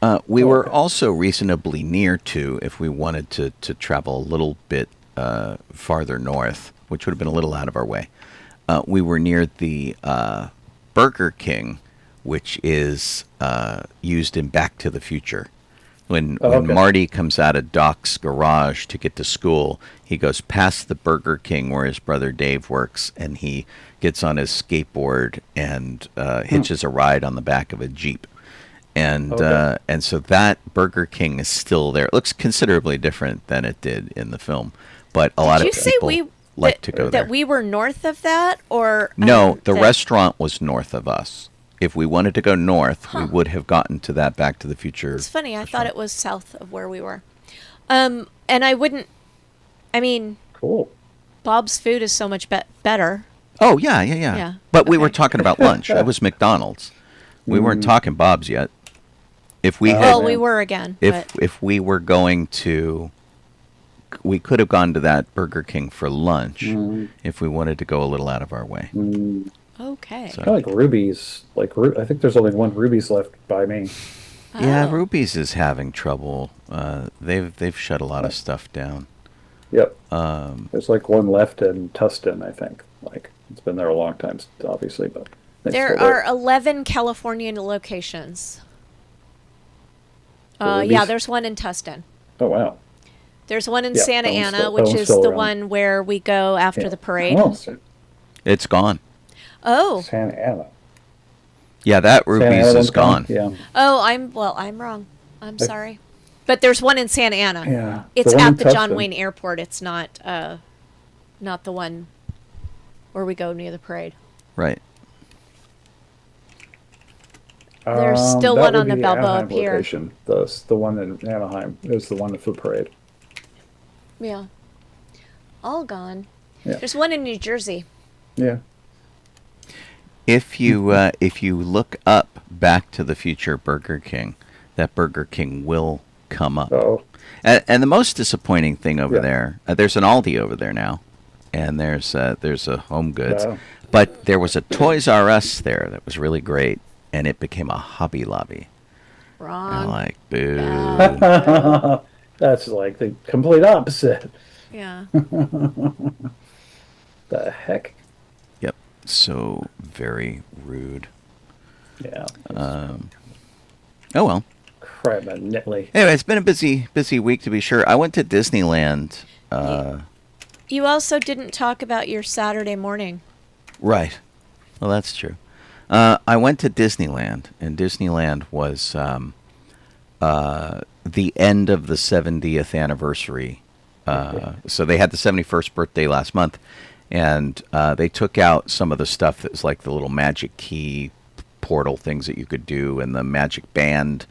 Yeah. We were also reasonably near to, if we wanted to travel a little bit farther north, which would have been a little out of our way. We were near the Burger King, which is used in Back to the Future. When Marty comes out of Doc's garage to get to school, he goes past the Burger King where his brother Dave works, and he gets on his skateboard and hitches a ride on the back of a Jeep. And so that Burger King is still there. It looks considerably different than it did in the film, but a lot of people like to go there. That we were north of that, or no? The restaurant was north of us. If we wanted to go north, we would have gotten to that Back to the Future. It's funny. I thought it was south of where we were. And I wouldn't. I mean, cool. Bob's food is so much better. Oh yeah. But we were talking about lunch. It was McDonald's. We weren't talking Bob's yet. If we had, we were again. If we were going to, we could have gone to that Burger King for lunch if we wanted to go a little out of our way. Okay. So. Kind of like Ruby's. I think there's only one Ruby's left by me. Oh. Yeah, Ruby's is having trouble. They've shut a lot of stuff down. Yep. There's like one left in Tustin, I think. Like it's been there a long time, obviously, but there are 11 California locations. There's one in Tustin. Oh wow. There's one in Santa Ana, which is the one where we go after the parade. Oh. It's gone. Oh. Santa Ana. Yeah, that Ruby's is gone. Yeah. Oh, I'm wrong. I'm sorry. But there's one in Santa Ana. Yeah. It's at the John Wayne Airport. It's not the one where we go near the parade. Right. There's still one on the Balboa Pier. Location. The one in Anaheim is the one for the parade. Yeah. All gone. Yeah. There's one in New Jersey. Yeah. If you look up Back to the Future Burger King, that Burger King will come up. Oh. And the most disappointing thing over there, there's an Aldi over there now, and there's a Home Goods, but there was a Toys R Us there that was really great, and it became a Hobby Lobby. Wrong. I'm like, boo. That's like the complete opposite. Yeah. The heck? So very rude. Yeah. Oh well. Crap, Nitley. Anyway, it's been a busy week to be sure. I went to Disneyland. You also didn't talk about your Saturday morning. Right. Well, that's true. I went to Disneyland, and Disneyland was the end of the 70th anniversary. So they had the 71st birthday last month, and they took out some of the stuff that was like the little magic key portal things that you could do, and the magic band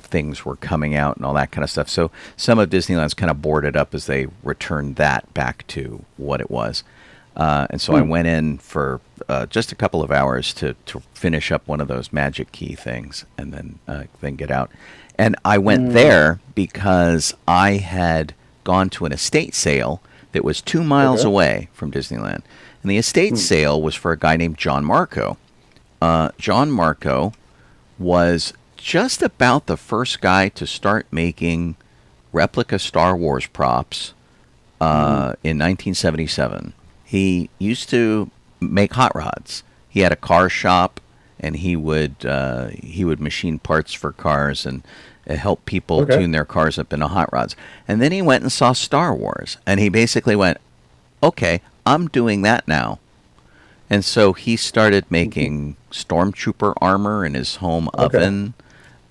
things were coming out and all that kind of stuff. So some of Disneyland's kind of boarded up as they returned that back to what it was. And so I went in for just a couple of hours to finish up one of those magic key things and then get out. And I went there because I had gone to an estate sale that was 2 miles away from Disneyland. And the estate sale was for a guy named John Marco. John Marco was just about the first guy to start making replica Star Wars props in 1977. He used to make hot rods. He had a car shop, and he would machine parts for cars and help people tune their cars up into hot rods. And then he went and saw Star Wars, and he basically went, "Okay, I'm doing that now." And so he started making stormtrooper armor in his home oven.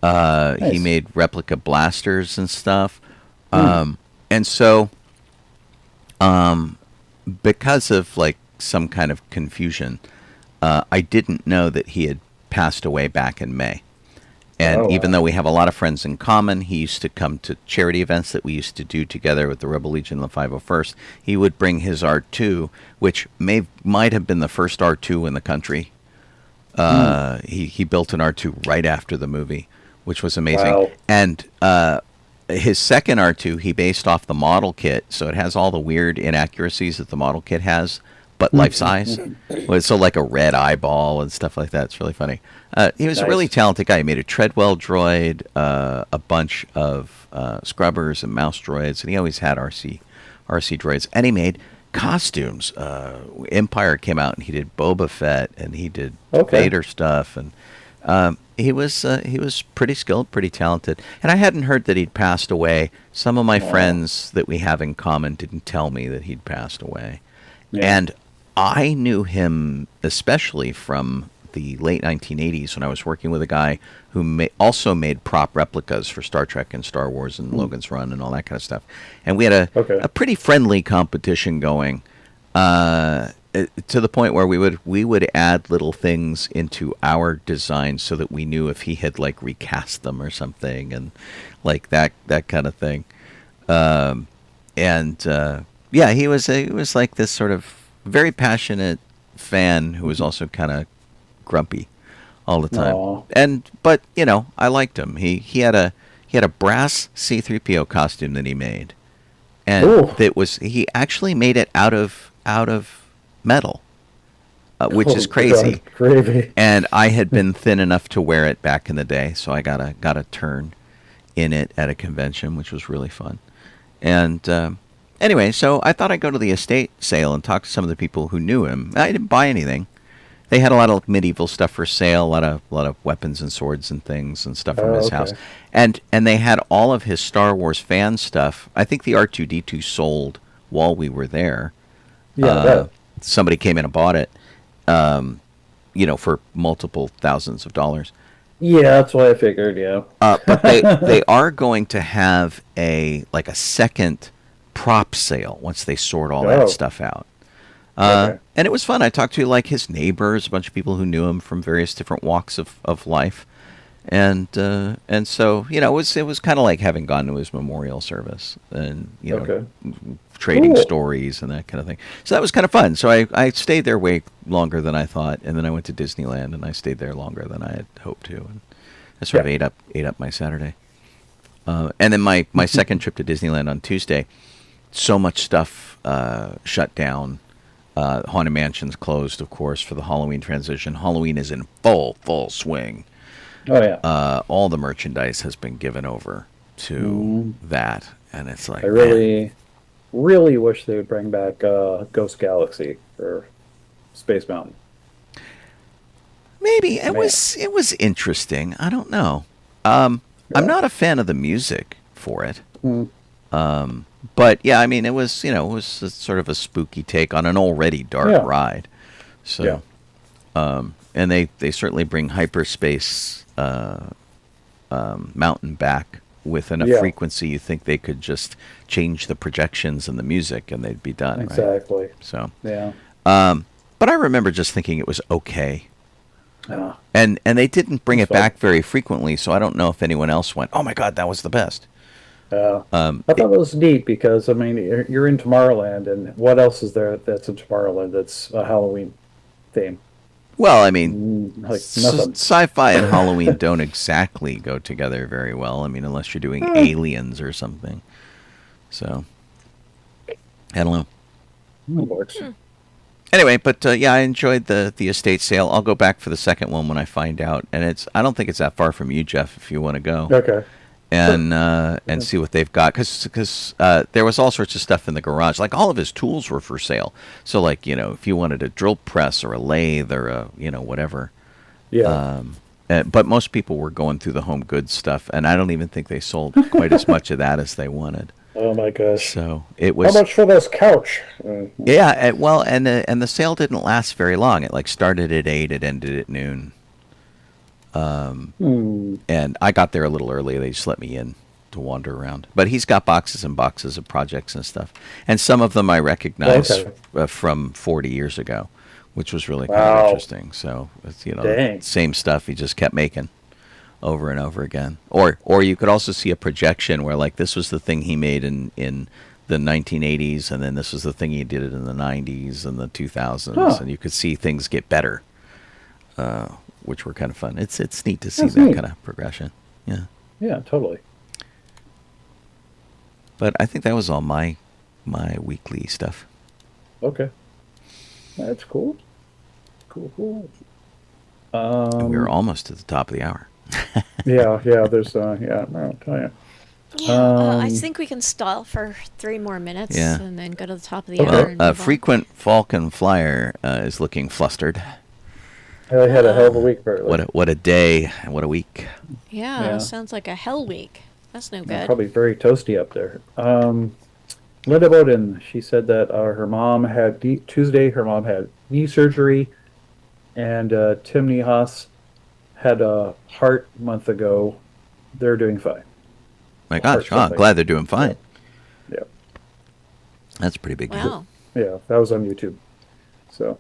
Nice. He made replica blasters and stuff. And so, because of like some kind of confusion, I didn't know that he had passed away back in May. And even though we have a lot of friends in common, he used to come to charity events that we used to do together with the Rebel Legion and the 501st. He would bring his R2, which might have been the first R2 in the country. He built an R2 right after the movie, which was amazing. Wow. And his second R2, he based off the model kit, so it has all the weird inaccuracies that the model kit has, but life-size. So like a red eyeball and stuff like that. It's really funny. He was a really talented guy. He made a Treadwell droid, a bunch of scrubbers and mouse droids, and he always had RC droids. And he made costumes. Empire came out, and he did Boba Fett, and he did Vader stuff, and he was pretty skilled, pretty talented. And I hadn't heard that he'd passed away. Some of my friends that we have in common didn't tell me that he'd passed away. Yeah. And I knew him especially from the late 1980s when I was working with a guy who also made prop replicas for Star Trek and Star Wars and Logan's Run and all that kind of stuff. And we had a pretty friendly competition going to the point where we would add little things into our design so that we knew if he had like recast them or something, and like that kind of thing. Yeah, he was like this sort of very passionate fan who was also kind of grumpy all the time. Aww. But you know, I liked him. He had a brass C-3PO costume that he made, and he actually made it out of metal, which is crazy. Gravy. And I had been thin enough to wear it back in the day, so I got a turn in it at a convention, which was really fun. And anyway, so I thought I'd go to the estate sale and talk to some of the people who knew him. I didn't buy anything. They had a lot of medieval stuff for sale, a lot of weapons and swords and things and stuff from his house. And they had all of his Star Wars fan stuff. I think the R2-D2 sold while we were there. Yeah. Somebody came in and bought it, for multiple thousands of dollars. Yeah, that's what I figured, yeah. But they are going to have a second prop sale once they sort all that stuff out. And it was fun. I talked to like his neighbors, a bunch of people who knew him from various different walks of life. And so, it was kind of like having gone to his memorial service and, trading stories and that kind of thing. So that was kind of fun. So I stayed there way longer than I thought. And then I went to Disneyland and I stayed there longer than I had hoped to. And I sort of ate up my Saturday. And then my second trip to Disneyland on Tuesday, so much stuff shut down. Haunted Mansion's closed, of course, for the Halloween transition. Halloween is in full swing. Oh, yeah. All the merchandise has been given over to that. And it's like, I really wish they would bring back Ghost Galaxy or Space Mountain. Maybe it Man. was interesting. I don't know. I'm not a fan of the music for it. But yeah, I mean, it was sort of a spooky take on an already dark ride. So, and they certainly bring hyperspace mountain back with enough frequency. You think they could just change the projections and the music, and they'd be done. Exactly. Right? So yeah. But I remember just thinking it was okay. Yeah. And they didn't bring it back very frequently, so I don't know if anyone else went, "Oh my God, that was the best." I thought it was neat because, I mean, you're in Tomorrowland, and what else is there that's in Tomorrowland that's a Halloween theme? Well, I mean, Like nothing. sci-fi and Halloween don't exactly go together very well. I mean, unless you're doing aliens or something. So, I don't know. It works. Anyway, but yeah, I enjoyed the estate sale. I'll go back for the second one when I find out, and I don't think it's that far from you, Jeff, if you want to go. Okay. And see what they've got, because there was all sorts of stuff in the garage. Like, all of his tools were for sale. So, like, if you wanted a drill press or a lathe or a whatever. Yeah. But most people were going through the home goods stuff, and I don't even think they sold quite as much of that as they wanted. Oh my gosh. So it was. How much for this couch? Yeah. And the sale didn't last very long. It started at 8, it ended at noon. And I got there a little early. They just let me in to wander around. But he's got boxes and boxes of projects and stuff. And some of them I recognize from 40 years ago, which was really kind of interesting. So, it's, same stuff he just kept making over and over again. Or you could also see a projection where, like, this was the thing he made in the 1980s, and then this was the thing he did in the 90s and the 2000s. And you could see things get better. Which were kind of fun. It's neat to see that kind of progression. Yeah. Yeah, totally. But I think that was all my weekly stuff. Okay. That's cool. Cool. And we were almost at the top of the hour. yeah. There's I'll tell you. Yeah, I think we can stall for 3 more minutes and then go to the top of the hour. And move frequent Falcon Flyer is looking flustered. I had a hell of a week, Bertley. What a day, what a week. Yeah, sounds like a hell week. That's no good. Probably very toasty up there. Linda Bowden, she said that her mom had Tuesday. Her mom had knee surgery, and Tim Niehaus had a heart a month ago. They're doing fine. My gosh, glad they're doing fine. Yeah. That's a pretty big deal. Yeah, that was on YouTube. So.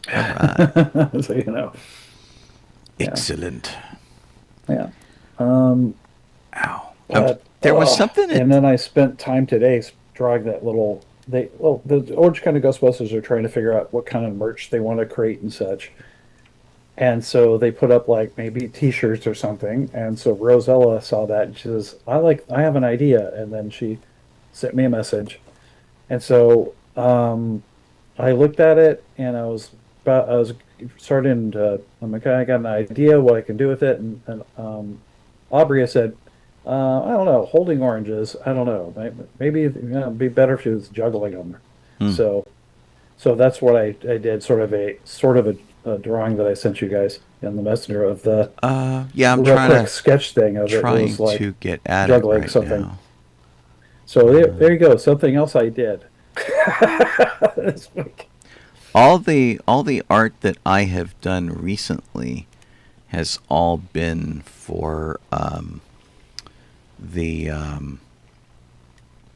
All right. So you know. Excellent. Yeah. Ow. There was something. And then I spent time today drawing that little. The Orange County Ghostbusters are trying to figure out what kind of merch they want to create and such. And so they put up like maybe T-shirts or something. And so Rosella saw that and she says, "I have an idea." And then she sent me a message. And so I looked at it and I was starting to. I'm like, I got an idea what I can do with it. And Aubrey said, "I don't know, holding oranges. I don't know. Maybe it'd be better if she was juggling them." So that's what I did. Sort of a drawing that I sent you guys in the messenger of the I'm real trying quick to sketch thing of it. Trying was like to get at juggling it right something. now. So there you go. Something else I did this week. All the art that I have done recently has all been for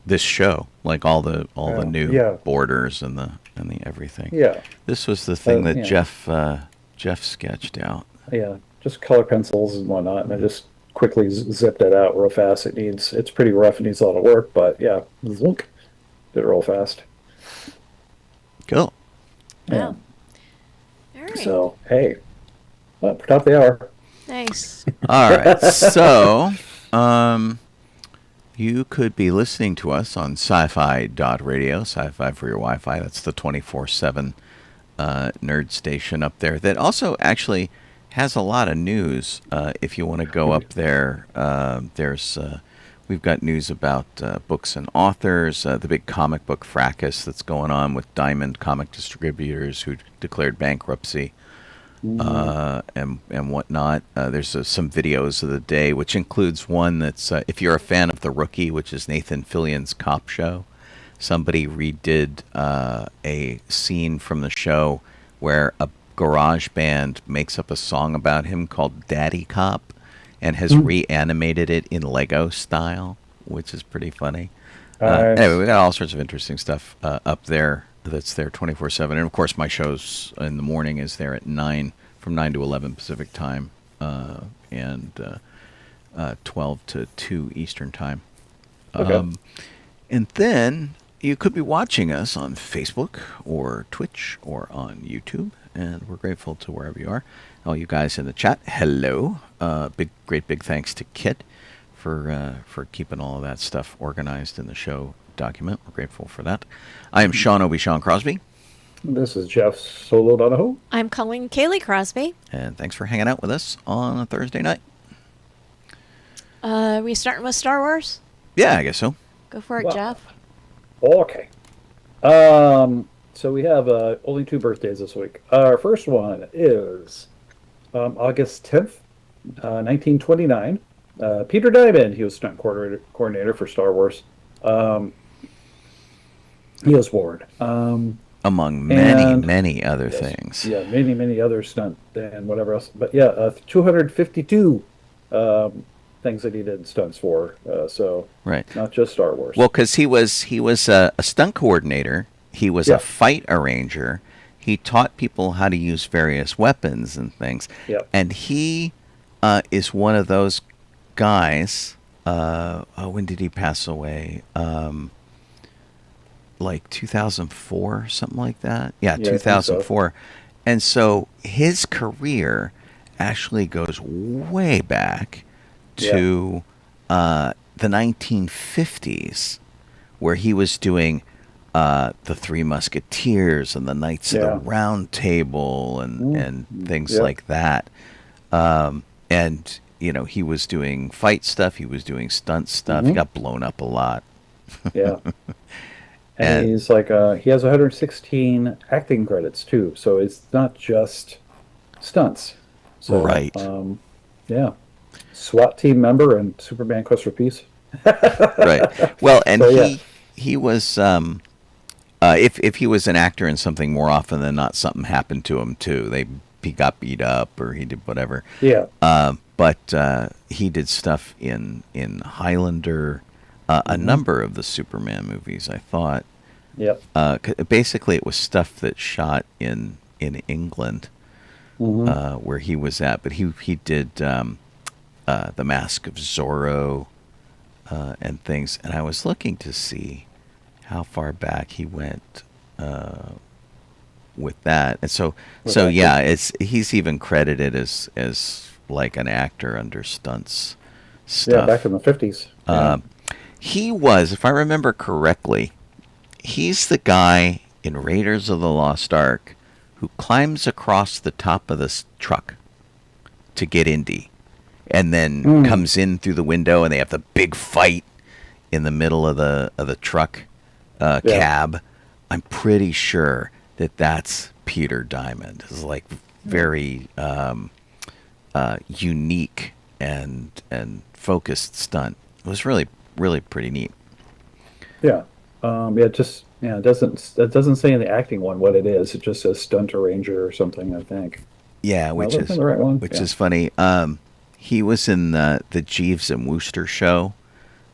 this show, like all the new borders and the everything. Yeah. This was the thing that Jeff sketched out. Yeah, just color pencils and whatnot, and I just quickly zipped it out real fast. It's pretty rough. It needs a lot of work, but yeah, zoink, did it real fast. Cool. Wow. All right. So hey, top of the hour. Nice. All right. So, you could be listening to us on sci-fi.radio, sci-fi for your Wi-Fi. That's the 24/7 nerd station up there that also actually has a lot of news. If you want to go up there, we've got news about books and authors, the big comic book fracas that's going on with Diamond Comic Distributors, who declared bankruptcy. and whatnot. There's some videos of the day, which includes one that's if you're a fan of The Rookie, which is Nathan Fillion's cop show. Somebody redid a scene from the show where a garage band makes up a song about him called Daddy Cop and has reanimated it in Lego style, which is pretty funny. Anyway, we got all sorts of interesting stuff up there that's there 24/7. And, of course, my shows in the morning is there at 9, from 9 to 11 Pacific time and 12 to 2 Eastern time. Okay. And then you could be watching us on Facebook or Twitch or on YouTube, and we're grateful to wherever you are. All you guys in the chat, hello. Great big thanks to Kit for keeping all of that stuff organized in the show document. We're grateful for that. I am Sean Obi-Shawn Crosby. This is Jeff Solo Donoho. I'm Colleen Kaylee Crosby. And thanks for hanging out with us on a Thursday night. We starting with Star Wars? Yeah, I guess so. Go for it, Jeff. Okay. So we have only 2 birthdays this week. Our first one is August 10th, 1929. Peter Diamond, he was stunt coordinator for Star Wars. He was born. Among many other things. Yeah, many other stunt and whatever else. But yeah, 252 things that he did stunts for. So right, not just Star Wars. Well, because he was a stunt coordinator. He was a fight arranger. He taught people how to use various weapons and things. Yep. And he is one of those guys. When did he pass away? Like 2004, something like that. Yeah, 2004. And so his career actually goes way back to the 1950s, where he was doing the Three Musketeers and the Knights of the Round Table and things like that. And, you know, he was doing fight stuff. He was doing stunt stuff. He got blown up a lot. Yeah. And he's like, he has 116 acting credits, too. So it's not just stunts. So, right. Yeah. SWAT team member and Superman Quest for Peace. Right. Well, and so, he was, if he was an actor in something, more often than not, something happened to him, too. He got beat up or he did whatever. Yeah. But he did stuff in Highlander, a number of the Superman movies, I thought. Yep. Basically, it was stuff that shot in England, where he was at. But he did The Mask of Zorro and things. And I was looking to see how far back he went with that. And so he's even credited as like an actor under stunts stuff. Yeah, back in the 50s. He was, if I remember correctly, he's the guy in Raiders of the Lost Ark who climbs across the top of this truck to get Indy, and then comes in through the window, and they have the big fight in the middle of the truck cab. I'm pretty sure that's Peter Diamond. It's like very unique and focused stunt. It was really pretty neat. Yeah. It doesn't say in the acting one what it is. It just says stunt arranger or something, I think. Yeah, which is the right one? Which is funny. He was in the Jeeves and Wooster show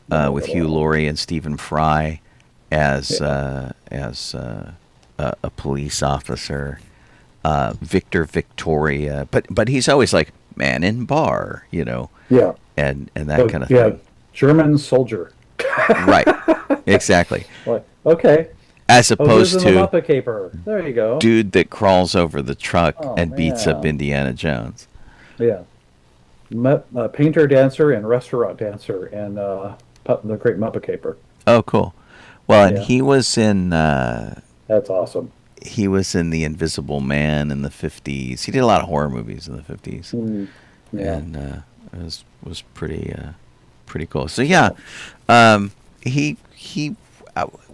with Hugh Laurie and Stephen Fry as a police officer. Victor Victoria, but he's always like man in bar, you know. Yeah. And that kind of thing. Yeah, German soldier. Right. Exactly. Okay. As opposed to the Muppet Caper. There you go. Dude that crawls over the truck and beats up Indiana Jones. Yeah. Painter, dancer, and restaurant dancer, and the Great Muppet Caper. Oh, cool. Well, and he was in... That's awesome. He was in The Invisible Man in the 50s. He did a lot of horror movies in the 50s. And it was pretty cool. So, he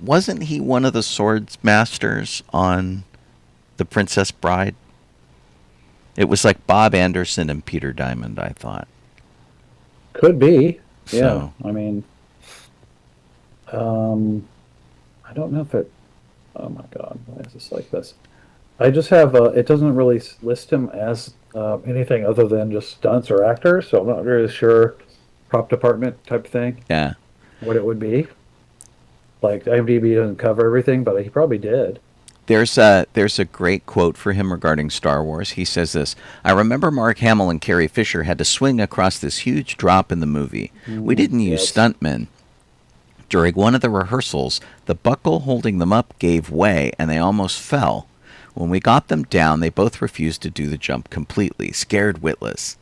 wasn't he one of the swords masters on The Princess Bride? It was like Bob Anderson and Peter Diamond, I thought. Could be. Yeah. So. I mean, I don't know if it. Oh my God, why is this like this? I just have. It doesn't really list him as anything other than just stunts or actors, so I'm not really sure. Prop department type thing. Yeah. What it would be. Like IMDb doesn't cover everything, but he probably did. There's a great quote for him regarding Star Wars. He says this: "I remember Mark Hamill and Carrie Fisher had to swing across this huge drop in the movie. We didn't use stuntmen. During one of the rehearsals, the buckle holding them up gave way and they almost fell. When we got them down, they both refused to do the jump completely, scared witless.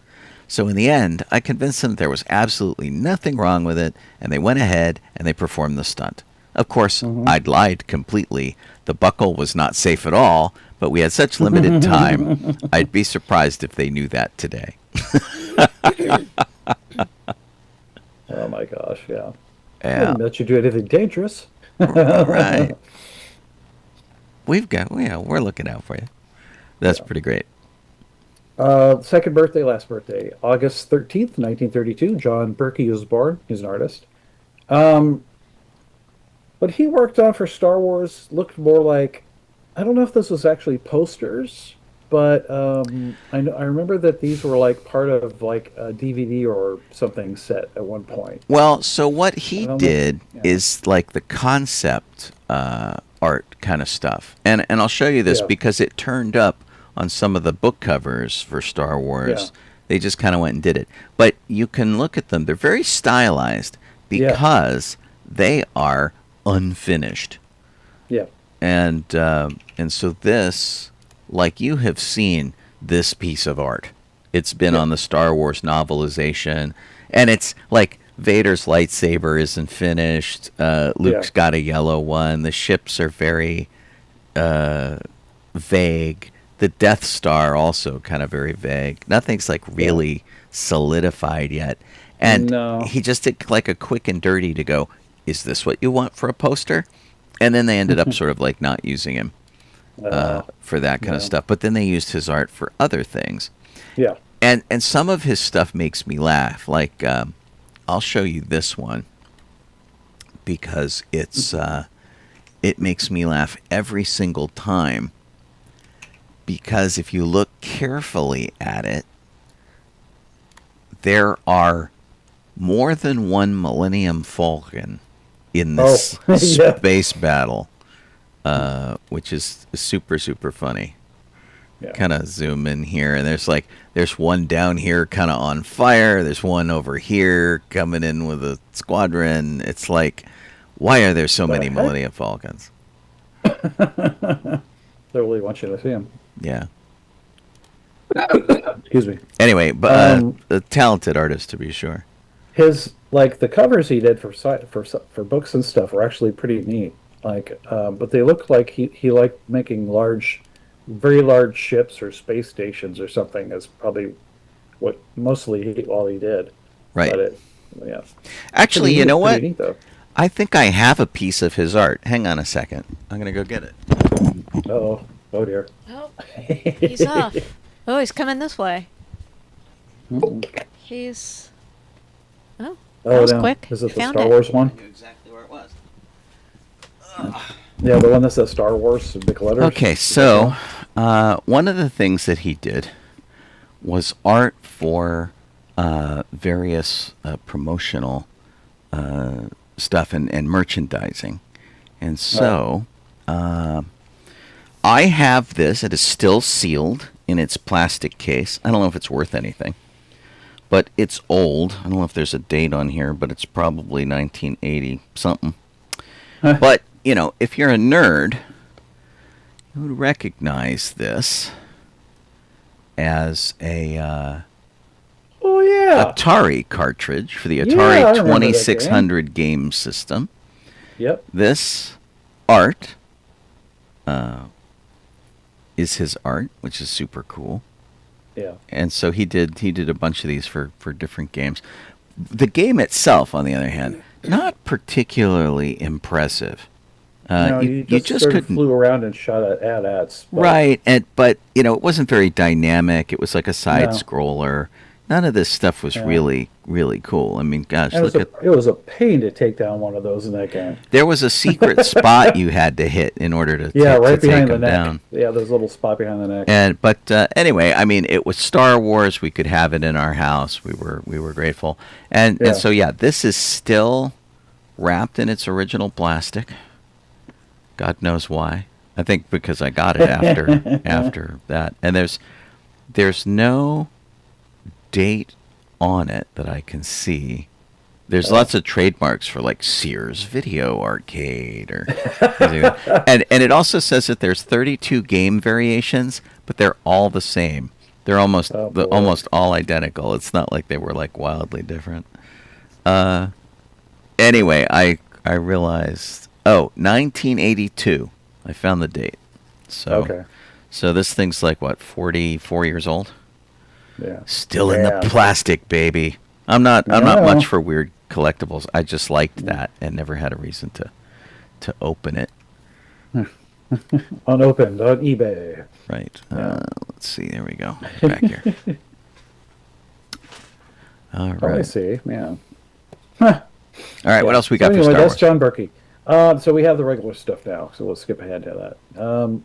So in the end, I convinced them there was absolutely nothing wrong with it, and they went ahead and they performed the stunt. Of course, I'd lied completely. The buckle was not safe at all, but we had such limited time, I'd be surprised if they knew that today." Oh my gosh, yeah. I Yeah. wouldn't let you do anything dangerous. Right. We're looking out for you. That's pretty great. Second birthday, last birthday, August 13th, 1932. John Berkey was born. He's an artist. But he worked on for Star Wars, looked more like, I don't know if this was actually posters, but I remember that these were like part of like a DVD or something set at one point. Well, so what he did is like the concept art kind of stuff. And I'll show you this because it turned up on some of the book covers for Star Wars. Yeah. They just kind of went and did it. But you can look at them. They're very stylized because they are unfinished. Yeah. And so this, like you have seen this piece of art. It's been on the Star Wars novelization. And it's like Vader's lightsaber isn't finished. Luke's got a yellow one. The ships are very vague. The Death Star also kind of very vague. Nothing's like really solidified yet. And he just did like a quick and dirty to go, is this what you want for a poster? And then they ended up sort of like not using him for that kind of stuff. But then they used his art for other things. Yeah. And some of his stuff makes me laugh. Like, I'll show you this one because it's it makes me laugh every single time. Because if you look carefully at it, there are more than one Millennium Falcon in this space battle, which is super, super funny. Yeah. Kind of zoom in here, and there's one down here kind of on fire. There's one over here coming in with a squadron. It's like, why are there so many Millennium Falcons? They really want you to see them. Yeah. Excuse me. Anyway, but a talented artist to be sure. His the covers he did for books and stuff were actually pretty neat. But they look like he liked making very large ships or space stations or something. Is probably what mostly all he did. Right. But actually, you know what? Neat, I think I have a piece of his art. Hang on a second. I'm gonna go get it. Oh dear. Oh, he's off. Oh, he's coming this way. He's. Oh, that was quick. Is it the Found Star Wars one? I knew exactly where it was. Yeah, the one that says Star Wars in big letters. Okay, so one of the things that he did was art for various promotional stuff and merchandising. And so I have this. It is still sealed in its plastic case. I don't know if it's worth anything, but it's old. I don't know if there's a date on here, but it's probably 1980 something. But, you know, if you're a nerd, you would recognize this as a Atari cartridge for the Atari 2600 game system. Yep. This art is his art, which is super cool. Yeah. And so he did a bunch of these for different games. The game itself, on the other hand, not particularly impressive. You just sort of couldn't. flew around and shot at AT-ATs. Right, but it wasn't very dynamic. It was like a side scroller. None of this stuff was really, really cool. I mean, gosh, it was a pain to take down one of those in that game. There was a secret spot you had to hit in order to right behind take the neck. down. Yeah, there's a little spot behind the neck. But anyway, I mean, it was Star Wars. We could have it in our house. We were grateful. And so this is still wrapped in its original plastic. God knows why. I think because I got it after that. And there's no date on it that I can see. There's lots of trademarks for like Sears Video Arcade and it also says that there's 32 game variations, but they're all the same. They're almost all identical. It's not like they were like wildly different. Anyway, I realized 1982. I found the date. So this thing's like what, 44 years old? Yeah. Still in the plastic, baby. I'm not much for weird collectibles. I just liked that and never had a reason to open it. Unopened on eBay. Right. Let's see. There we go. Back here. All right. I see. Yeah. All right. What else we got for anyway, Star that's Wars? John Berkey. So we have the regular stuff now. So we'll skip ahead to that.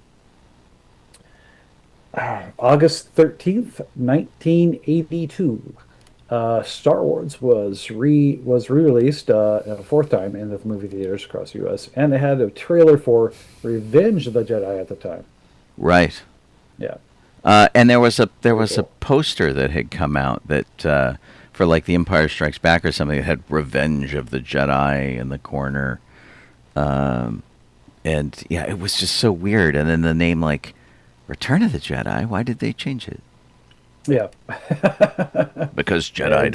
August 13th, 1982. Star Wars was re-released a fourth time in the movie theaters across the U.S. and they had a trailer for Revenge of the Jedi at the time. Right. Yeah. And there was a poster that had come out that for like The Empire Strikes Back or something that had Revenge of the Jedi in the corner, and it was just so weird. And then the name like Return of the Jedi. Why did they change it? Yeah. Because Jedi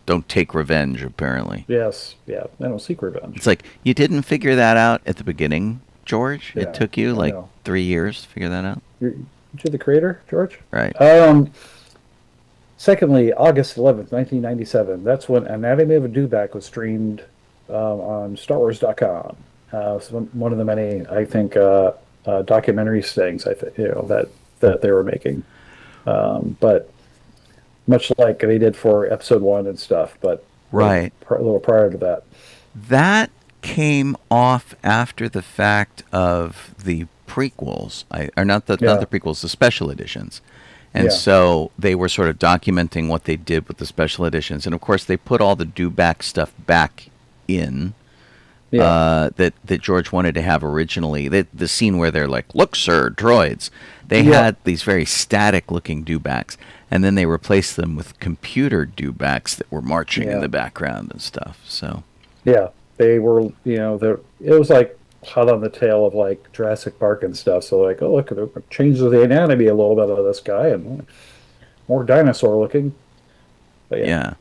don't take revenge, apparently. Yes. Yeah. They don't seek revenge. It's like, you didn't figure that out at the beginning, George? Yeah, it took you like 3 years to figure that out? You're the creator, George? Right. Secondly, August 11th, 1997. That's when Anatomy of a Dewback was streamed on StarWars.com. One of the many, I think, documentary things that they were making, but much like they did for Episode 1 and stuff, but right, a little prior to that. That came off after the fact of the prequels, not the prequels, the special editions, and so they were sort of documenting what they did with the special editions, and of course they put all the Dewback stuff back in. That George wanted to have originally. The scene where they're like, "Look, sir, droids." They had these very static-looking Dewbacks, and then they replaced them with computer Dewbacks that were marching in the background and stuff. So they were. It was like hot on the tail of like Jurassic Park and stuff. So like, oh look, they're changing the anatomy a little bit of this guy and more dinosaur-looking. But yeah.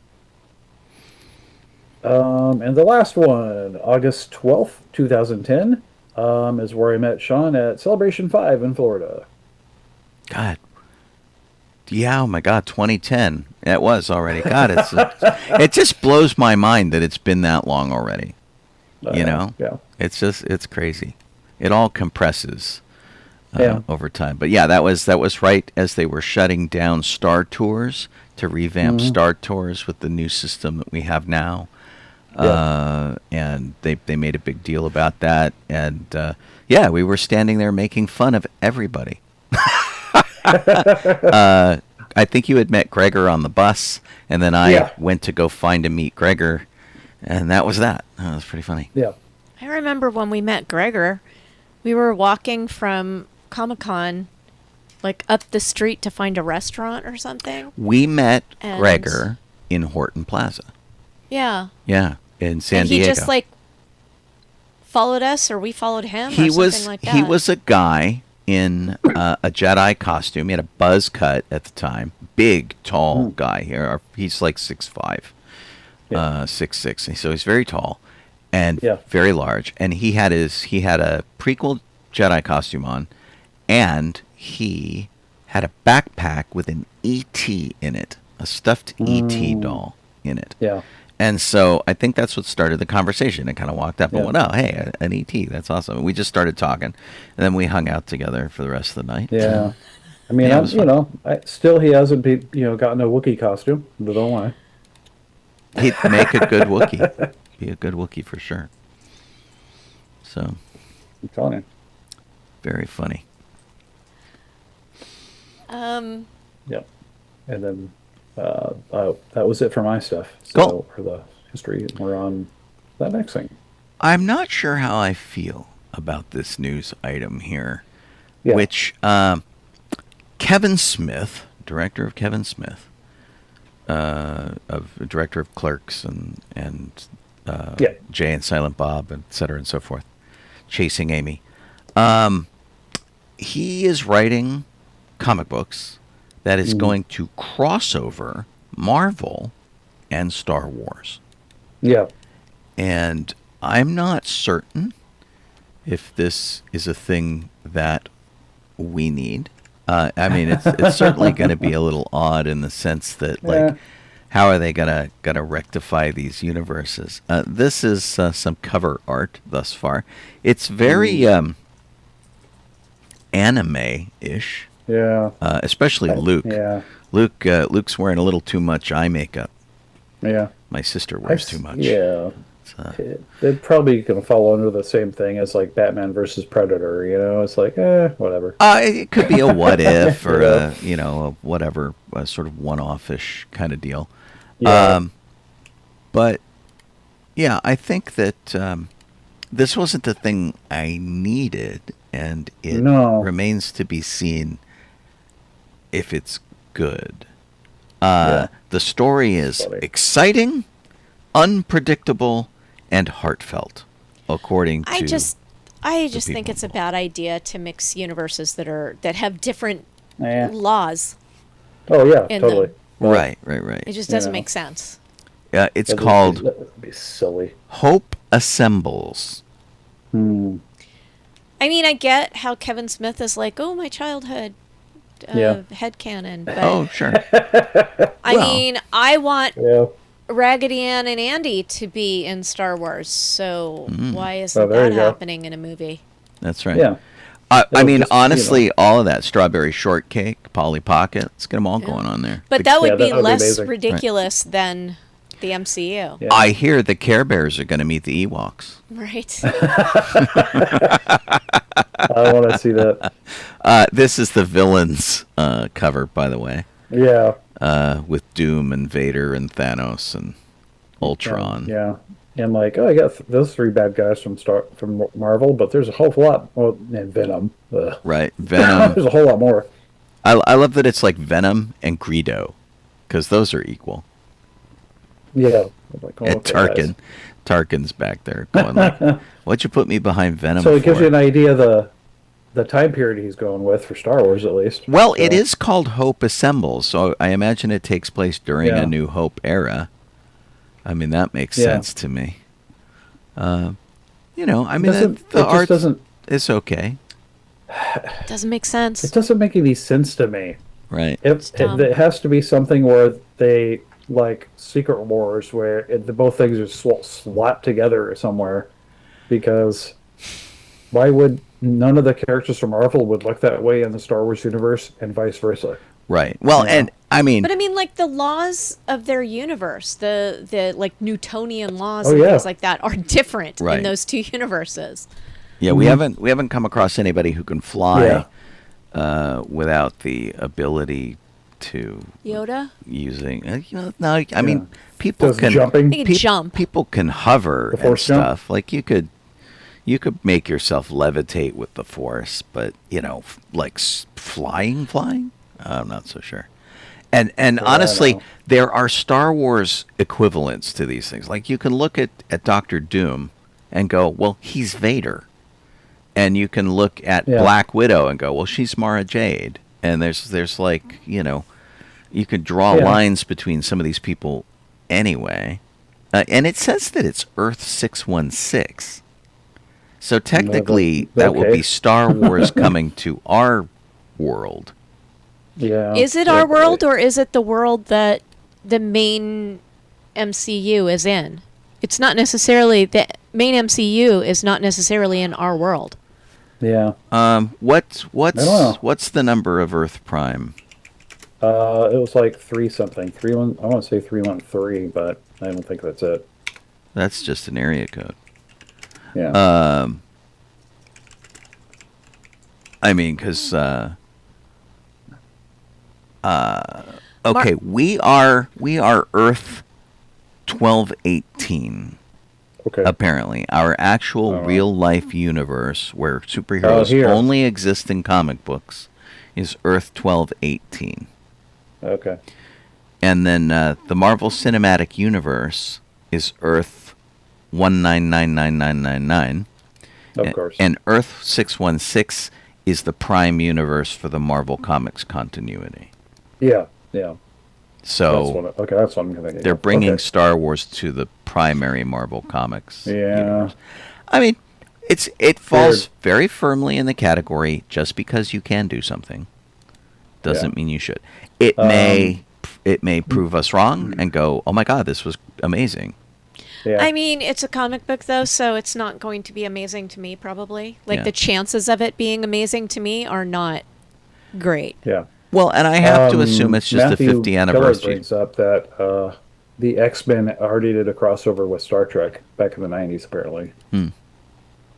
And the last one, August 12th, 2010, is where I met Sean at Celebration 5 in Florida. God. Yeah, oh my God, 2010. It was already. God, it just blows my mind that it's been that long already. Yeah. It's crazy. It all compresses over time. But yeah, that was right as they were shutting down Star Tours to revamp Star Tours with the new system that we have now. And they made a big deal about that, and we were standing there making fun of everybody. I think you had met Gregor on the bus, and then I went to go find and meet Gregor, and that was that. That was pretty funny. Yeah, I remember when we met Gregor, we were walking from Comic-Con, like up the street to find a restaurant or something. We met Gregor in Horton Plaza. Yeah. Yeah. In San Diego. He just like followed us, or we followed him, or something like that. He was a guy in a Jedi costume. He had a buzz cut at the time. Big, tall guy here. He's like 6'5", 6'6", so he's very tall and very large. And he had a prequel Jedi costume on, and he had a backpack with an E.T. in it, a stuffed E.T. doll in it. Yeah. And so I think that's what started the conversation. It kind of walked up and Yeah. went, "Oh, hey, an ET, that's awesome." And we just started talking, and then we hung out together for the rest of the night. Yeah. I mean, Yeah, it was fun. still he hasn't gotten a Wookiee costume. But don't lie. He'd make a good Wookiee. Be a good Wookiee for sure. So, I'm telling you. very funny. Yep. And then that was it for my stuff. So Cool. for the history, we're on that next thing. I'm not sure how I feel about this news item here, Yeah. which Kevin Smith, director of Kevin Smith, director of Clerks and Yeah. Jay and Silent Bob, et cetera, and so forth, Chasing Amy. He is writing comic books that is going to cross over Marvel and Star Wars. Yeah. And I'm not certain if this is a thing that we need. I mean, it's certainly going to be a little odd in the sense that, like, Yeah. how are they gonna rectify these universes? This is some cover art thus far. It's very anime-ish, Yeah. especially Luke. Yeah. Luke's wearing a little too much eye makeup. Yeah. My sister wears too much. Yeah. It's, They're probably going to fall under the same thing as like Batman versus Predator. It's like, whatever. it could be a what if or Yeah. a whatever, a sort of one-off-ish kind of deal. Yeah. But yeah, I think that this wasn't the thing I needed, and it No. remains to be seen if it's good. Yeah. The story is Funny. exciting, unpredictable, and heartfelt, according to I just think people it's a bad idea to mix universes that have different Yeah. laws. Oh yeah, in totally. them. right. It just doesn't Yeah. make sense. It's That'd called that'd be silly. Hope Assembles. Hmm. I mean, I get how Kevin Smith is like, oh, my childhood Yeah. headcanon. But Oh, sure. I well. mean, I want Yeah. Raggedy Ann and Andy to be in Star Wars. So why isn't Oh, there that you go. happening in a movie? That's right. Yeah. I It'll mean, just, honestly, all of that strawberry shortcake, Polly Pocket, let's get them all Yeah. going on there. But that would Yeah, be that would be less amazing. ridiculous than the MCU. Yeah. I hear the Care Bears are going to meet the Ewoks. Right. I want to see that. This is the villains cover, by the way, Yeah. with Doom and Vader and Thanos and Ultron. Yeah. And like, I got those three bad guys from Marvel, but there's a whole lot. Well, and Venom. Ugh. Right, Venom. There's a whole lot more. I love that it's like Venom and Greedo, because those are equal. Yeah. I'm like, oh, And okay, guys. Tarkin. Tarkin's back there going like, what'd you put me behind Venom So it gives for? you an idea of the time period he's going with for Star Wars, at least. Well, So, it is called Hope Assembles, so I imagine it takes place during Yeah. a New Hope era. I mean, that makes Yeah. sense to me. I mean, Doesn't- the it just art doesn't. is okay, Doesn't make sense. It doesn't make any sense to me. right? dumb. It has to be something where they like Secret Wars, where the both things are slapped together somewhere. Because why would none of the characters from Marvel would look that way in the Star Wars universe, and vice versa? Right. Well, Yeah. and I mean, But I mean, like the laws of their universe, the like Newtonian laws Oh, and yeah. things like that are different Right. in those two universes. yeah, we haven't come across anybody who can fly without the ability to Yoda, using. No, I mean, people Does can jumping? They can jump. People can hover The and force jump? stuff. Like you could make yourself levitate with the force, but like flying. I'm not so sure. And honestly, know. there are Star Wars equivalents to these things. Like you can look at Doctor Doom and go, well, he's Vader. And you can look at Yeah. Black Widow and go, well, she's Mara Jade. And there's like, you could draw Yeah. lines between some of these people anyway. And it says that it's Earth 616. So technically, that will okay. be Star Wars coming to our world. Yeah. Is it our world or is it the world that the main MCU is in. It's not necessarily the main MCU is not necessarily in our world. Yeah. What's I don't know. what's the number of Earth Prime? It was like 3 something. 31. I want to say 313, but I don't think that's it. That's just an area code. Yeah. I mean, because okay, we are Earth 1218. Okay. Apparently, our actual real life universe where superheroes only exist in comic books is Earth 1218. Okay. And then the Marvel Cinematic Universe is Earth 1999999. Of course. And Earth 616 is the prime universe for the Marvel Comics continuity. Yeah. Yeah. So that's what I'm thinking. they're bringing Star Wars to the primary Marvel Comics universe. I mean, it falls very firmly in the category just because you can do something doesn't mean you should. It may prove us wrong and go, oh my God, this was amazing. Yeah. I mean, it's a comic book though, so it's not going to be amazing to me probably. Like the chances of it being amazing to me are not great. Yeah. Well, and I have to assume it's just Matthew the 50th anniversary. Keller brings up that the X-Men already did a crossover with Star Trek back in the 90s, apparently.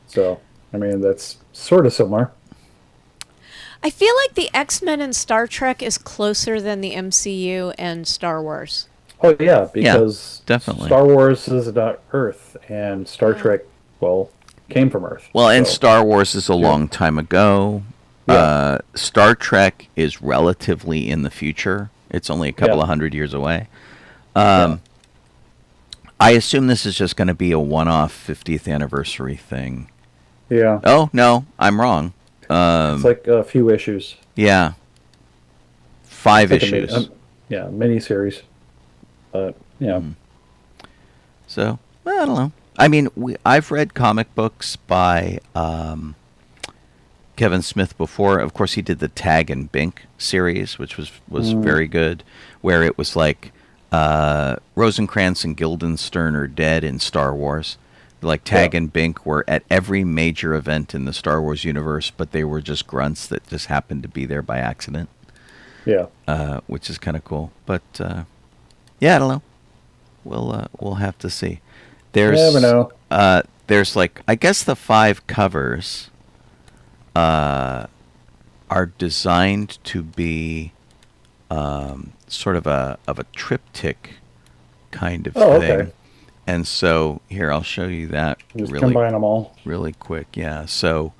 So, I mean, that's sort of similar. I feel like the X-Men and Star Trek is closer than the MCU and Star Wars. Oh, yeah, because definitely. Star Wars is about Earth, and Star Trek, well, came from Earth. Well, and Star Wars is a long time ago. Yeah. Star Trek is relatively in the future. It's only a couple of hundred years away. I assume this is just going to be a one-off 50th anniversary thing. Yeah. Oh, no, I'm wrong. It's like a few issues. Yeah. 5 issues. Miniseries. But, yeah. So, well, I don't know. I mean, I've read comic books by Kevin Smith before. Of course, he did the Tag and Bink series, which was very good, where it was like Rosencrantz and Guildenstern are dead in Star Wars. Like Tag and Bink were at every major event in the Star Wars universe, but they were just grunts that just happened to be there by accident. Yeah. Which is kind of cool. But yeah, I don't know. We'll have to see. There's you never know. There's like, I guess the 5 covers are designed to be sort of a triptych kind of thing. Okay. And so here, I'll show you that. Just combine them all really quick. Yeah. So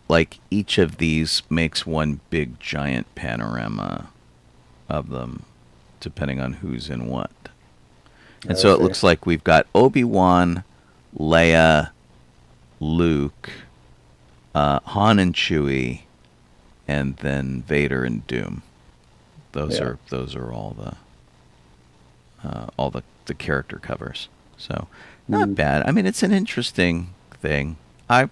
like each of these makes one big giant panorama of them, depending on who's in what. And so it looks like we've got Obi-Wan, Leia, Luke, Han and Chewie, and then Vader and Doom. Those are all the character covers. So not bad. I mean, it's an interesting thing. I'll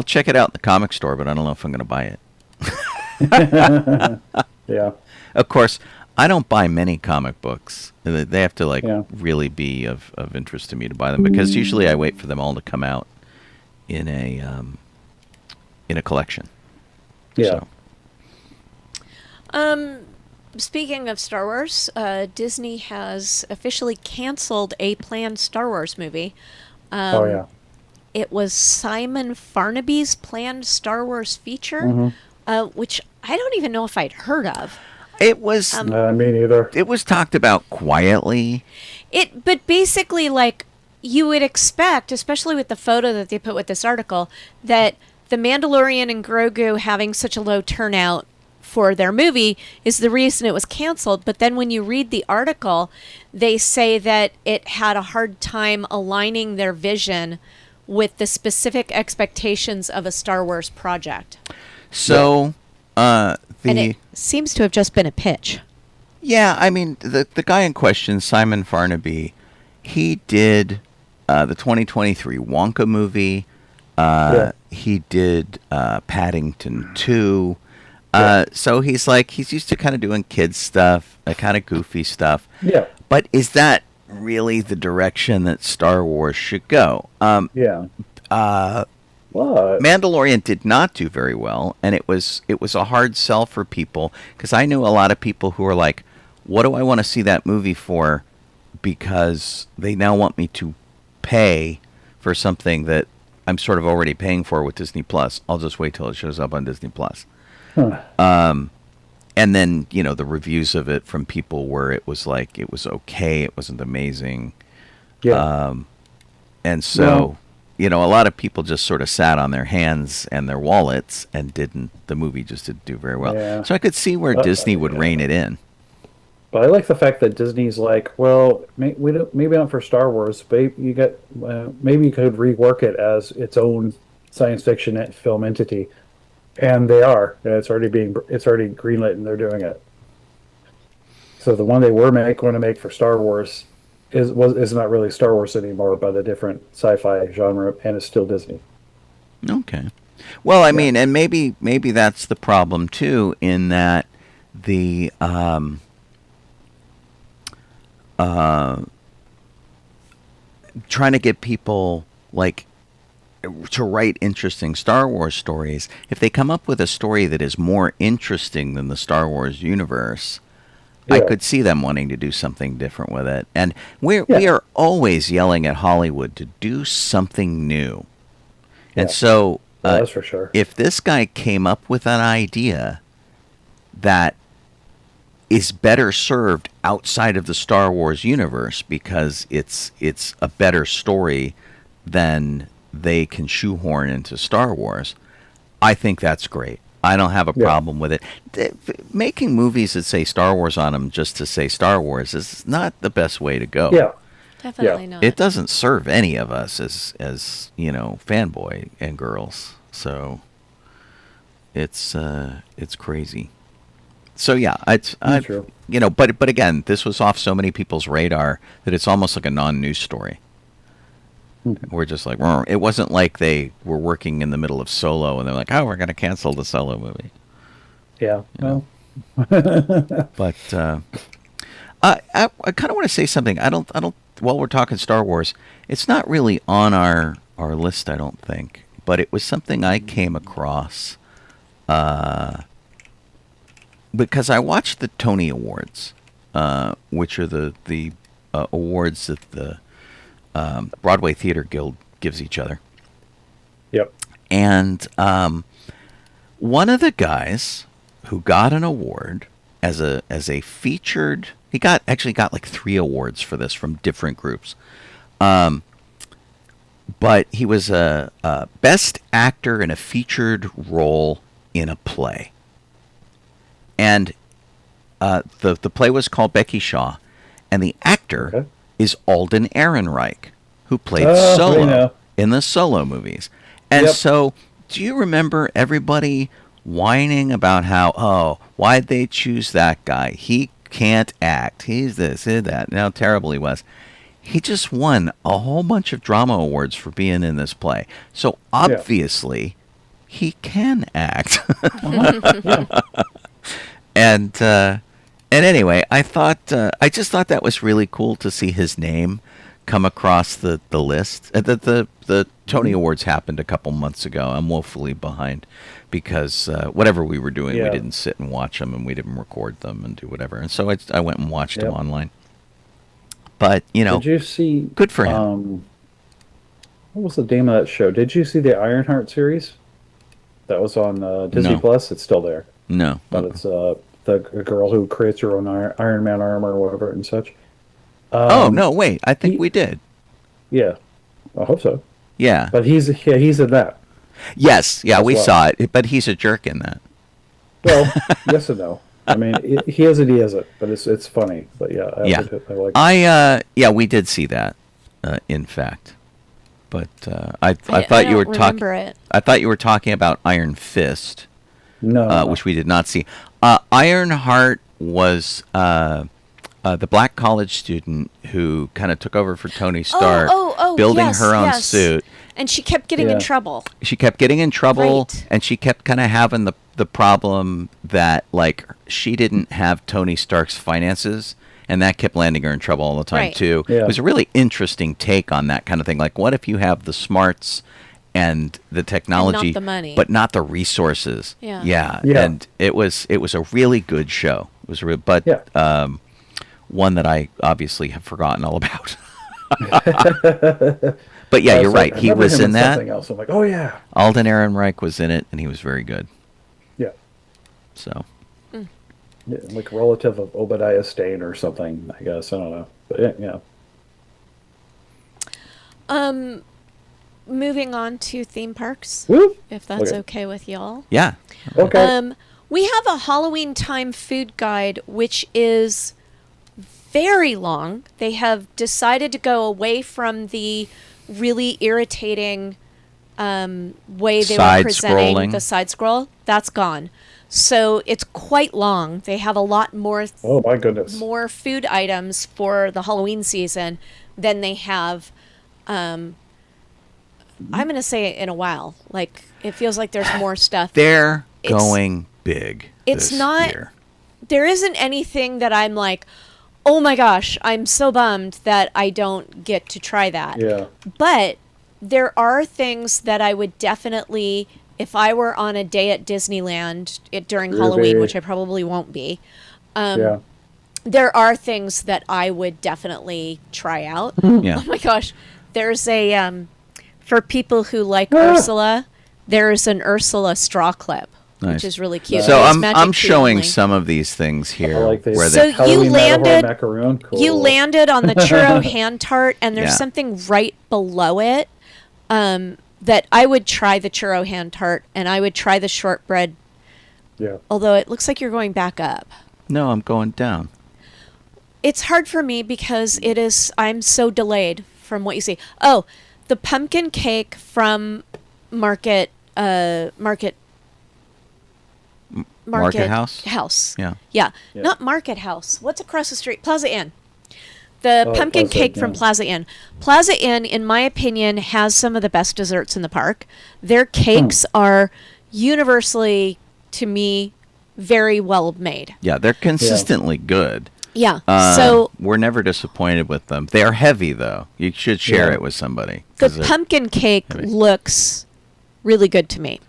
check it out in the comic store, but I don't know if I'm going to buy it. Yeah. Of course, I don't buy many comic books. They have to really be of interest to me to buy them, because usually I wait for them all to come out in a collection. Yeah. So. Speaking of Star Wars, Disney has officially canceled a planned Star Wars movie. It was Simon Farnaby's planned Star Wars feature, which I don't even know if I'd heard of. It was me neither. It was talked about quietly. But basically, like you would expect, especially with the photo that they put with this article, that the Mandalorian and Grogu having such a low turnout for their movie is the reason it was canceled. But then when you read the article, they say that it had a hard time aligning their vision with the specific expectations of a Star Wars project. So, and it seems to have just been a pitch. Yeah, I mean, the guy in question, Simon Farnaby, he did the 2023 Wonka movie. He did Paddington 2. So he's used to kind of doing kids stuff, kind of goofy stuff. Yeah. But is that really the direction that Star Wars should go? Yeah. Mandalorian did not do very well, and it was a hard sell for people, because I knew a lot of people who were like, what do I want to see that movie for? Because they now want me to pay for something that I'm sort of already paying for with Disney Plus. I'll just wait till it shows up on Disney Plus. And then, the reviews of it from people where it was like, it was okay, it wasn't amazing. Yeah. And so, a lot of people just sort of sat on their hands and their wallets and the movie just didn't do very well. Yeah. So I could see where Disney would rein it in. But I like the fact that Disney's like, well, maybe not for Star Wars, but maybe you could rework it as its own science fiction film entity, and they are. And it's already greenlit, and they're doing it. So the one they were going to make for Star Wars is not really Star Wars anymore, but a different sci-fi genre, and it's still Disney. Okay. Well, I mean, and maybe that's the problem too, in that the trying to get people to write interesting Star Wars stories. If they come up with a story that is more interesting than the Star Wars universe, I could see them wanting to do something different with it. And we are always yelling at Hollywood to do something new. And so, that's for sure. If this guy came up with an idea that is better served outside of the Star Wars universe because it's a better story than they can shoehorn into Star Wars, I think that's great. I don't have a problem with it. Making movies that say Star Wars on them just to say Star Wars is not the best way to go. Yeah. Definitely not. It doesn't serve any of us as fanboy and girls. So it's crazy. So yeah, true. But again, this was off so many people's radar that it's almost like a non-news story. We're just like, it wasn't like they were working in the middle of Solo and they're like, oh, we're going to cancel the Solo movie. Yeah. But I kind of want to say something. I don't. While we're talking Star Wars, it's not really on our list, I don't think. But it was something I came across because I watched the Tony Awards, which are the awards that the Broadway Theater Guild gives each other. Yep. And one of the guys who got an award as a featured, he actually got like 3 awards for this from different groups. But he was a best actor in a featured role in a play. And the play was called Becky Shaw, and the actor is Alden Ehrenreich, who played Solo in the Solo movies. And so, do you remember everybody whining about how, why'd they choose that guy? He can't act. He's this, he's that. And how terrible he was. He just won a whole bunch of drama awards for being in this play. So, obviously, he can act. And anyway, I just thought that was really cool to see his name come across the list. The Tony Awards happened a couple months ago. I'm woefully behind because whatever we were doing, we didn't sit and watch them, and we didn't record them and do whatever. And so I went and watched them online. But did you see? Good for him. What was the name of that show? Did you see the Ironheart series? That was on Disney Plus. It's still there. No, but it's the girl who creates her own Iron Man armor or whatever and such. No, wait. I think we did. Yeah, I hope so. Yeah, but he's in that. Yes, we saw it, but he's a jerk in that. Well, yes and no. I mean, he isn't, but it's funny. But I like. We did see that, in fact. But I thought you were talking. I thought you were talking about Iron Fist. No, which we did not see. Ironheart was the black college student who kind of took over for Tony Stark, building her own suit. And she kept getting in trouble. She kept getting in trouble, Right. and she kept kind of having the problem that, like, she didn't have Tony Stark's finances, and that kept landing her in trouble all the time, Right. too. Yeah. It was a really interesting take on that kind of thing. Like, what if you have the smarts and the technology, the money. but not the resources? Yeah. Yeah. Yeah. And it was a really good show. It was one that I obviously have forgotten all about. But yeah, you're right. He was in that. Something else. I'm like, oh yeah. Alden Ehrenreich was in it, and he was very good. Yeah. So. Yeah, like relative of Obadiah Stane or something, I guess. I don't know. But yeah. Moving on to theme parks, Woo! if that's Okay. okay with y'all. Yeah. Okay. We have a Halloween time food guide, which is very long. They have decided to go away from the really irritating way they were presenting Side-scrolling. the side scroll. That's gone. So it's quite long. They have a lot more Oh my goodness. more food items for the Halloween season than they have I'm going to say it in a while. Like, it feels like there's more stuff. They're It's- going big. it's this not- year. There isn't anything that I'm like, oh my gosh, I'm so bummed that I don't get to try that. Yeah. But there are things that I would definitely, if I were on a day at Disneyland during Halloween, Ruby. which I probably won't be, Yeah. there are things that I would definitely try out. Yeah. Oh my gosh. There's a, for people who like Ursula, there's an Ursula straw clip, Nice. which is really cute. So It's I'm Magic Key showing only. some of these things I here like these. where So they you Halloween Matterhorn landed- macaroon. Cool. You landed on the churro hand tart, and there's Yeah. something right below it that I would try the churro hand tart, and I would try the shortbread, Yeah. although it looks like you're going back up. No, I'm going down. It's hard for me because I'm so delayed from what you see. Oh, the pumpkin cake from Market House? House. Yeah. Yeah. Yeah. Not Market House. What's across the street? Plaza Inn. The Oh, pumpkin Plaza cake Inn, from yeah. Plaza Inn. Plaza Inn, in my opinion, has some of the best desserts in the park. Their cakes are universally, to me, very well made. Yeah, they're consistently good. Yeah. Uh, So we're never disappointed with them. They are heavy, though. You should share Yeah. it with somebody. the 'cause they're- pumpkin cake heavy. looks really good to me.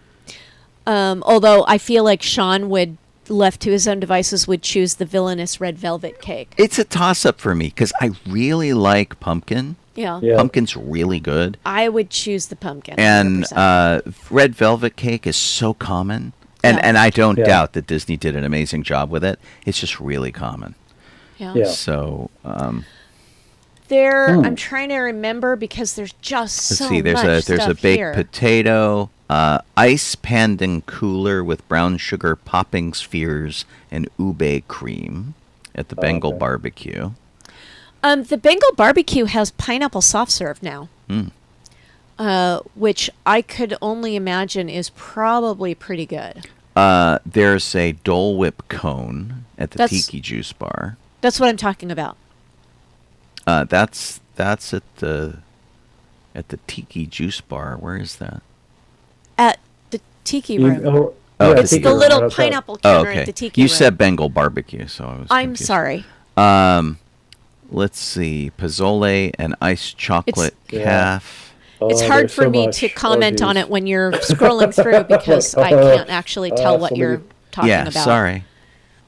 Although I feel like Sean would, left to his own devices, would choose the villainous red velvet cake. It's a toss-up for me because I really like pumpkin. Yeah. Yeah. Pumpkin's really good. I would choose the pumpkin. And 100%. red velvet cake is so common. And, Yeah. and I don't Yeah. doubt that Disney did an amazing job with it. It's just really common. Yeah. So, I'm trying to remember because there's just let's so see. There's much a stuff baked here. potato, ice pandan cooler with brown sugar popping spheres and ube cream at the Bengal okay. barbecue. The Bengal barbecue has pineapple soft serve now, which I could only imagine is probably pretty good. There's a Dole Whip cone at the That's- Tiki Juice Bar. That's what I'm talking about. That's at the Tiki Juice Bar. Where is that? At the Tiki Room. Oh, It's Tiki the Room, little right outside. pineapple Oh, counter okay. at the Tiki You Room. said Bengal barbecue, so I was. I'm confused. sorry. Let's see, pozole and iced chocolate Yeah. calf. It's Oh, hard there's for so me much. to comment on geez. it when you're scrolling through because I can't actually tell what so you're many- talking Yeah, about. sorry.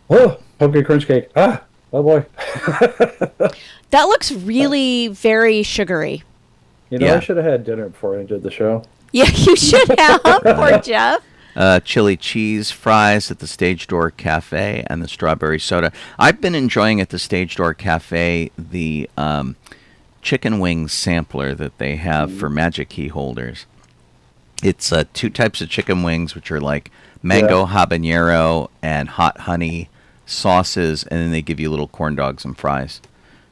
Oh, pumpkin crunch cake. Ah, oh boy. That looks really very sugary. You know, Yeah. I should have had dinner before I did the show. Yeah, you should have. Poor Jeff. Chili cheese fries at the Stage Door Cafe and the strawberry soda. I've been enjoying at the Stage Door Cafe the chicken wings sampler that they have for Magic Key holders. It's two types of chicken wings, which are like mango habanero and hot honey sauces, and then they give you little corn dogs and fries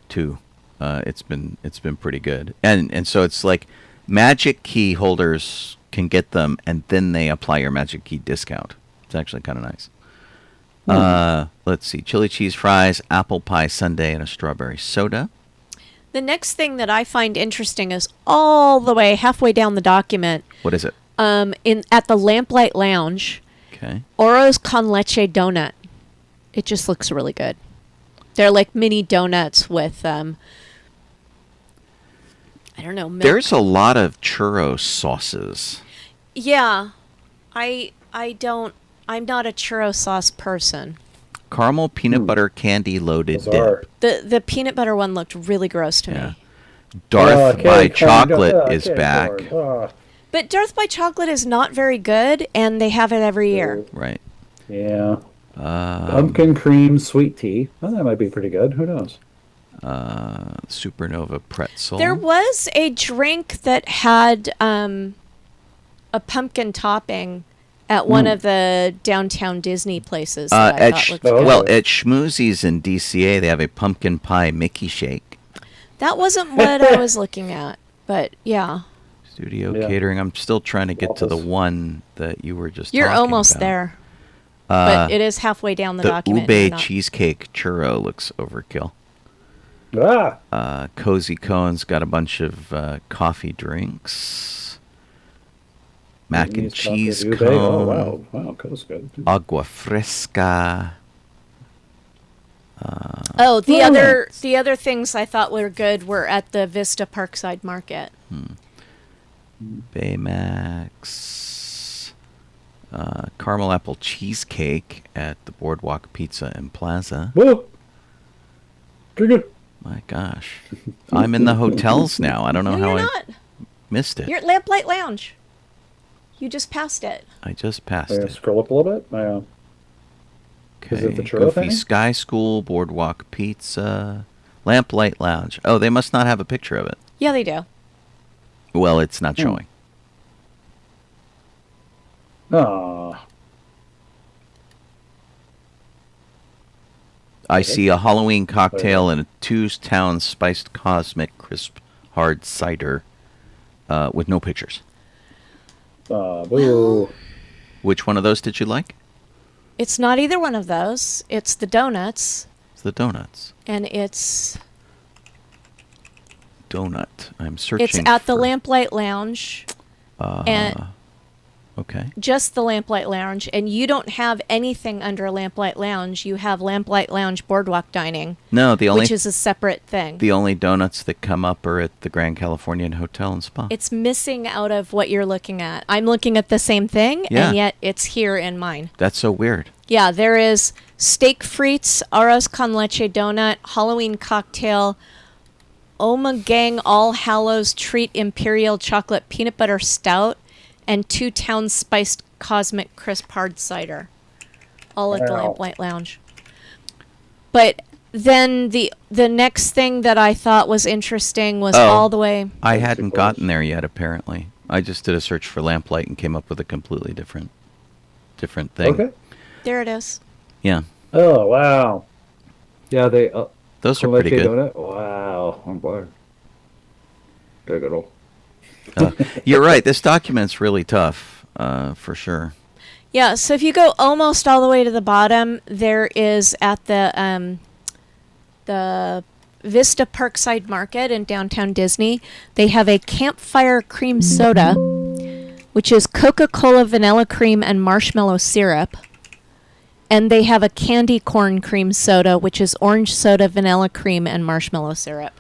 too. It's been pretty good, and so it's like Magic Key holders can get them, and then they apply your Magic Key discount. It's actually kind of nice. Let's see, chili cheese fries, apple pie sundae, and a strawberry soda. The next thing that I find interesting is all the way halfway down the document. What is it? At the Lamplight Lounge. Okay. Oros con leche donut. It just looks really good. They're like mini donuts with I don't know, milk. There's a lot of churro sauces. Yeah. I'm not a churro sauce person. Caramel peanut butter candy loaded Bizarre. dip. The peanut butter one looked really gross to me. Darth by candy corn, Chocolate is candy back. corn. But Darth by Chocolate is not very good, and they have it every year. Right. Yeah. Pumpkin cream sweet tea. Oh, that might be pretty good. Who knows? Supernova pretzel. There was a drink that had a pumpkin topping at one of the downtown Disney places that I thought looked good. Well, at Schmoozies in DCA, they have a pumpkin pie Mickey shake. That wasn't what I was looking at, but yeah. Studio catering. I'm still trying to get to the one that you were just You're talking almost about. there. But it is halfway down the document. The ube cheesecake churro looks overkill. Cozy Cone's got a bunch of coffee drinks. Mac and cheese cone. Oh, wow, that's good. Agua fresca. The other things I thought were good were at the Vista Parkside Market. Baymax. Caramel apple cheesecake at the Boardwalk Pizza and Plaza. Whoa. Pretty good. My gosh. I'm in the hotels now. I don't know how I missed it. You're at Lamplight Lounge. You just passed it. I just passed it. Scroll up a little bit. Okay. Is it the churro Goofy thing? Sky School, Boardwalk Pizza, Lamplight Lounge. Oh, they must not have a picture of it. Yeah, they do. Well, it's not showing. I see a Halloween cocktail and a Two-Town Spiced Cosmic Crisp Hard Cider with no pictures. Boo. Which one of those did you like? It's not either one of those. It's the donuts. It's the donuts. And it's... Donut. I'm searching It's at the Lamplight Lounge. And okay. Just the Lamplight Lounge. And you don't have anything under Lamplight Lounge. You have Lamplight Lounge Boardwalk Dining. No, which is a separate thing. The only donuts that come up are at the Grand Californian Hotel and Spa. It's missing out of what you're looking at. I'm looking at the same thing, and yet it's here in mine. That's so weird. Yeah, there is steak frites, arroz con leche donut, Halloween cocktail, Oma Gang All Hallows Treat Imperial Chocolate Peanut Butter Stout, and Two-Town Spiced Cosmic Crisp Hard Cider. All at the Lamplight Lounge. But then the next thing that I thought was interesting was all the way... I hadn't gotten there yet, apparently. I just did a search for Lamplight and came up with a completely different thing. Okay. There it is. Yeah. Oh, wow. Yeah, they... Those are pretty good. Donut? Wow. I'm glad. Very good. You're right. This document's really tough, for sure. Yeah, so if you go almost all the way to the bottom, there is at the Vista Parkside Market in downtown Disney, they have a campfire cream soda, which is Coca-Cola vanilla cream and marshmallow syrup. And they have a candy corn cream soda, which is orange soda, vanilla cream, and marshmallow syrup.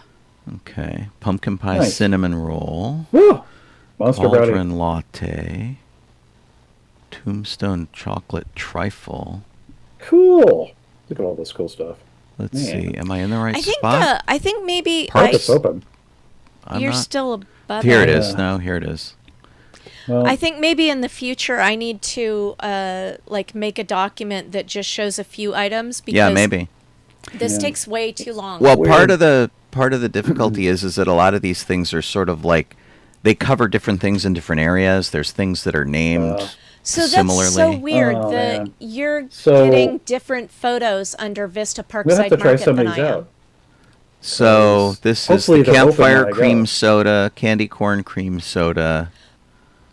Okay. Pumpkin pie cinnamon roll. Woo! Monster Cauldron brownie. latte. Tombstone chocolate trifle. Cool. Look at all this cool stuff. Let's see. Am I in the right spot? I think maybe... It's open. You're still above Here it is. No, here it is. Well, I think maybe in the future I need to make a document that just shows a few items because maybe. This takes way too long. Well, part of the difficulty is that a lot of these things are sort of like they cover different things in different areas. There's things that are named similarly. That's so weird. You're getting different photos under Vista Parkside Market than I am. So this Hopefully is the campfire open cream soda, candy corn cream soda.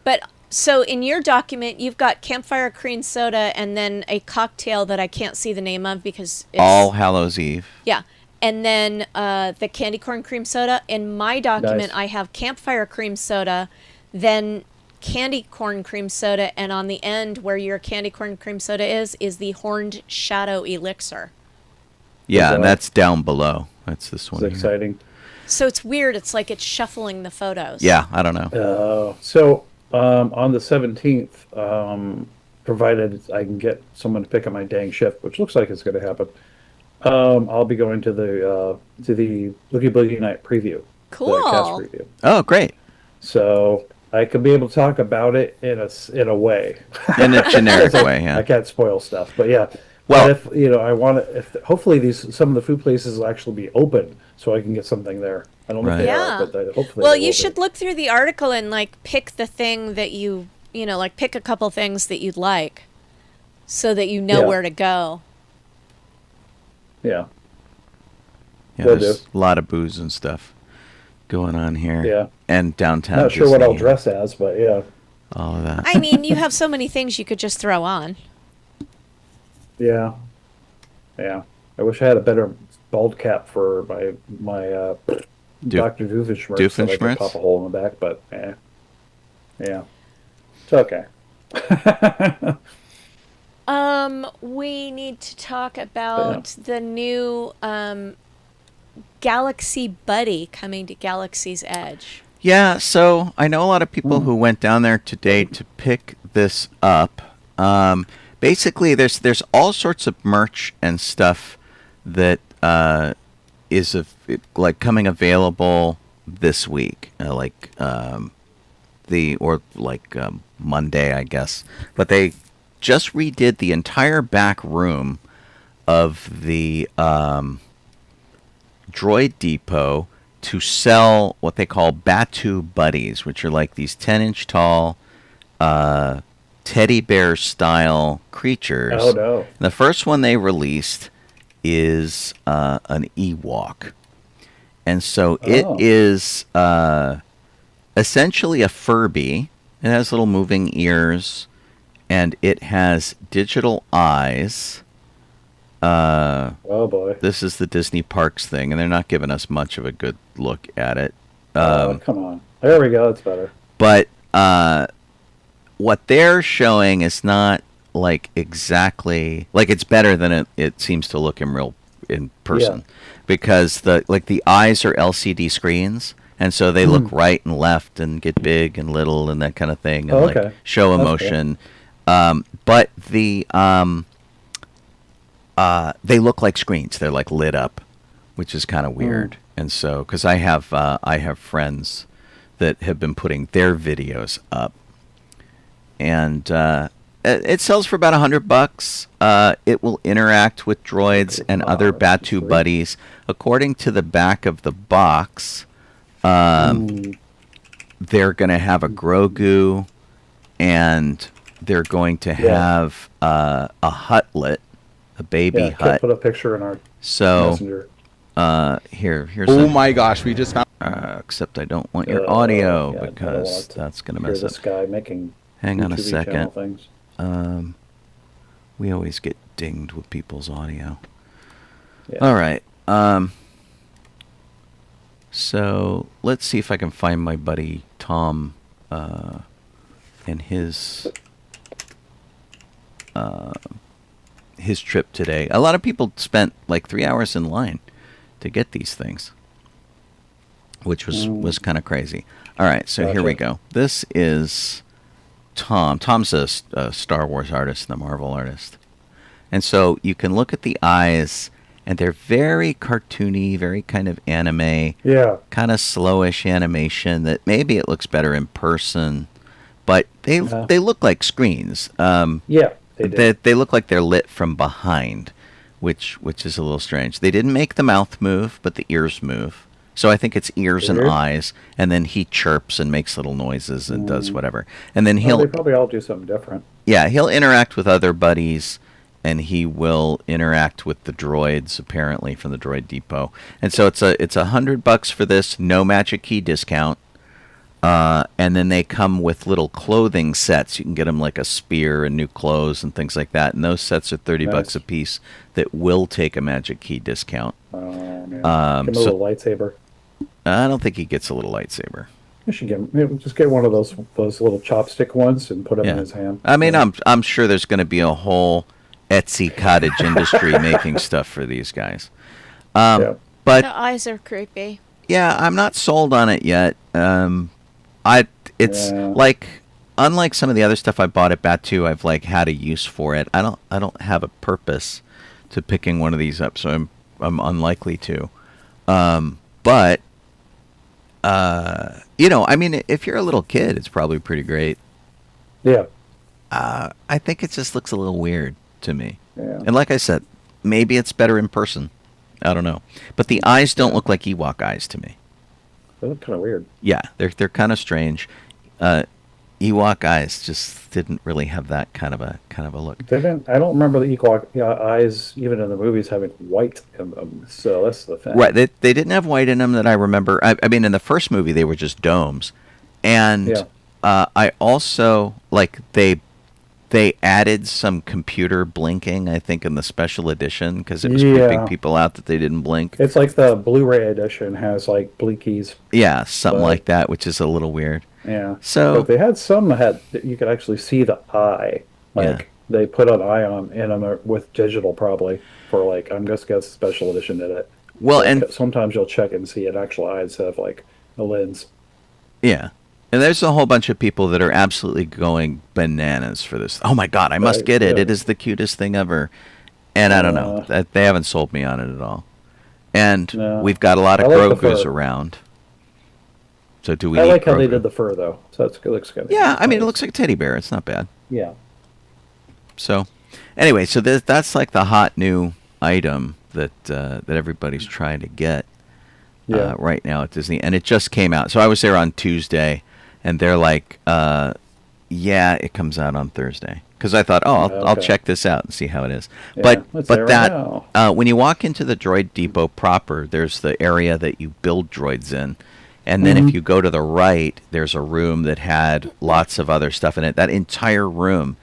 But so in your document, you've got campfire cream soda and then a cocktail that I can't see the name of because it's... All Hallows Eve. Yeah. and then the candy corn cream soda. In my document, Nice. I have campfire cream soda, then candy corn cream soda, and on the end where your candy corn cream soda is the horned shadow elixir. Yeah, So- and that's down below. That's this It's one. Here. exciting. So it's weird. It's like it's shuffling the photos. Yeah, I don't know. So on the 17th, provided I can get someone to pick up my dang shift, which looks like it's going to happen, I'll be going to the Boogie Boogie Night preview. Cool. The cast preview. Oh, great. So I could be able to talk about it in a way. In a generic way, yeah. I can't spoil stuff, but yeah. Well- But if I want to, if hopefully some of the food places will actually be open, so I can get something there. I don't know if Right. they Yeah. are, but hopefully. Well, they you will should be. look through the article and like pick the thing that like pick a couple things that you'd like, so that you know Yeah. where to go. Yeah. Yeah, Will there's do. a lot of booze and stuff going on here. Yeah. And downtown. Not sure what I'll Disney, dress as, but yeah. All of that. I mean, you have so many things you could just throw on. Yeah. Yeah. I wish I had a better bald cap for my Dr. Doofenshmirtz so I Doofenshmirtz? could pop a hole in the back, but yeah. It's okay. We need to talk about the new Galaxy Buddy coming to Galaxy's Edge. Yeah, so I know a lot of people who went down there today to pick this up. Basically, there's all sorts of merch and stuff that is coming available this week, Monday, I guess. But they just redid the entire back room of the Droid Depot to sell what they call Batuu Buddies, which are like these 10-inch tall teddy bear style creatures. Oh, no. The first one they released is an Ewok. And so it is essentially a Furby. It has little moving ears, and it has digital eyes. Oh boy. This is the Disney Parks thing, and they're not giving us much of a good look at it. Come on. There we go. That's better. But what they're showing is not like exactly like it's better than it seems to look in person, because the eyes are LCD screens, and so they look right and left and get big and little and that kind of thing, and like show emotion. But they look like screens. They're like lit up, which is kind of weird. And so, because I have friends that have been putting their videos up, and it sells for about $100. It will interact with droids and other Batuu buddies. According to the back of the box, they're going to have a Grogu, and they're going to have a Hutlet, a baby Hut. Put a picture in our messenger. Here's Oh my gosh, we just found. except I don't want your audio yeah, I don't because want to that's going to hear mess up. this guy making Hang on a YouTube channel second. things. We always get dinged with people's audio. Yeah. All right. So let's see if I can find my buddy Tom and his trip today. A lot of people spent like 3 hours in line to get these things, which was kind of crazy. All right, so here we go. This is Tom. Tom's a Star Wars artist and a Marvel artist. And so you can look at the eyes, and they're very cartoony, very kind of anime, kind of slowish animation that maybe it looks better in person, but they look like screens. They look like they're lit from behind, which is a little strange. They didn't make the mouth move, but the ears move. So I think it's ears and eyes, and then he chirps and makes little noises and does whatever. And then They probably all do something different. Yeah, he'll interact with other buddies, and he will interact with the droids, apparently, from the Droid Depot. And so it's $100 for this, no Magic Key discount. And then they come with little clothing sets. You can get them like a spear and new clothes and things like that. And those sets are $30 a piece that will take a Magic Key discount. Oh, man. Give him a little lightsaber. I don't think he gets a little lightsaber. You should just get one of those little chopstick ones and put them in his hand. I mean, I'm sure there's going to be a whole Etsy cottage industry making stuff for these guys. But the eyes are creepy. Yeah, I'm not sold on it yet. Like, unlike some of the other stuff I bought at Batuu, I've like had a use for it. I don't have a purpose to picking one of these up, so I'm unlikely to. But I mean, if you're a little kid, it's probably pretty great. Yeah. I think it just looks a little weird to me. Yeah. And like I said, maybe it's better in person. I don't know. But the eyes don't look like Ewok eyes to me. They look kind of weird. Yeah, they're kind of strange. Ewok eyes just didn't really have that kind of a look. I don't remember the Ewok eyes even in the movies having white in them. So that's the thing. Right, they didn't have white in them that I remember. I mean, in the first movie they were just domes, and I also like they added some computer blinking, I think, in the special edition because it was creeping people out that they didn't blink. It's like the Blu-ray edition has like blinkies. Yeah, something like that, which is a little weird. Yeah. So but they had some that you could actually see the eye. Like they put an eye in them with digital probably for like I'm just guessing special edition did it. Well, like, and sometimes you'll check and see an actual eye instead of like a lens. Yeah. And there's a whole bunch of people that are absolutely going bananas for this. Oh my God, I must get it. It is the cutest thing ever. And I don't know. They haven't sold me on it at all. And we've got a lot of Grogu's around. So do we need like how Grogu? they did the fur, though. So it looks good. Yeah, I mean, it looks like a teddy bear. It's not bad. Yeah. So, anyway, so that's like the hot new item that everybody's trying to get right now at Disney. And it just came out. So I was there on Tuesday. And they're like, it comes out on Thursday. Because I thought, I'll check this out and see how it is. Yeah, but that when you walk into the Droid Depot proper, there's the area that you build droids in. And then if you go to the right, there's a room that had lots of other stuff in it. That entire room,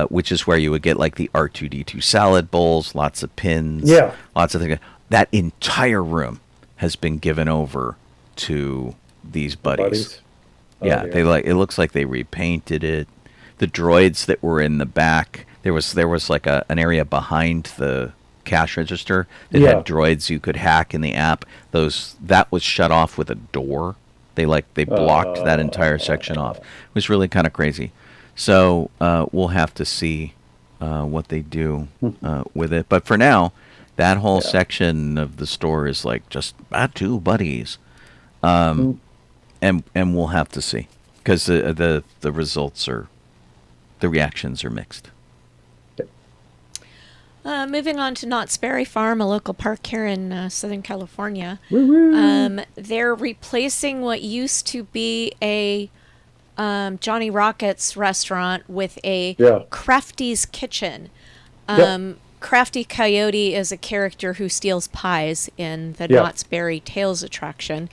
which is where you would get like the R2-D2 salad bowls, lots of pins, lots of things. That entire room has been given over to these buddies. Yeah, it looks like they repainted it. The droids that were in the back, there was like an area behind the cash register that had droids you could hack in the app. That was shut off with a door. They blocked that entire section off. It was really kind of crazy. So we'll have to see what they do with it. But for now, that whole section of the store is like just Batuu Buddies. And we'll have to see because the results the reactions are mixed. Moving on to Knott's Berry Farm, a local park here in Southern California. They're replacing what used to be a Johnny Rockets restaurant with a Crafty's Kitchen. Crafty Coyote is a character who steals pies in the Knott's Berry Tales attraction.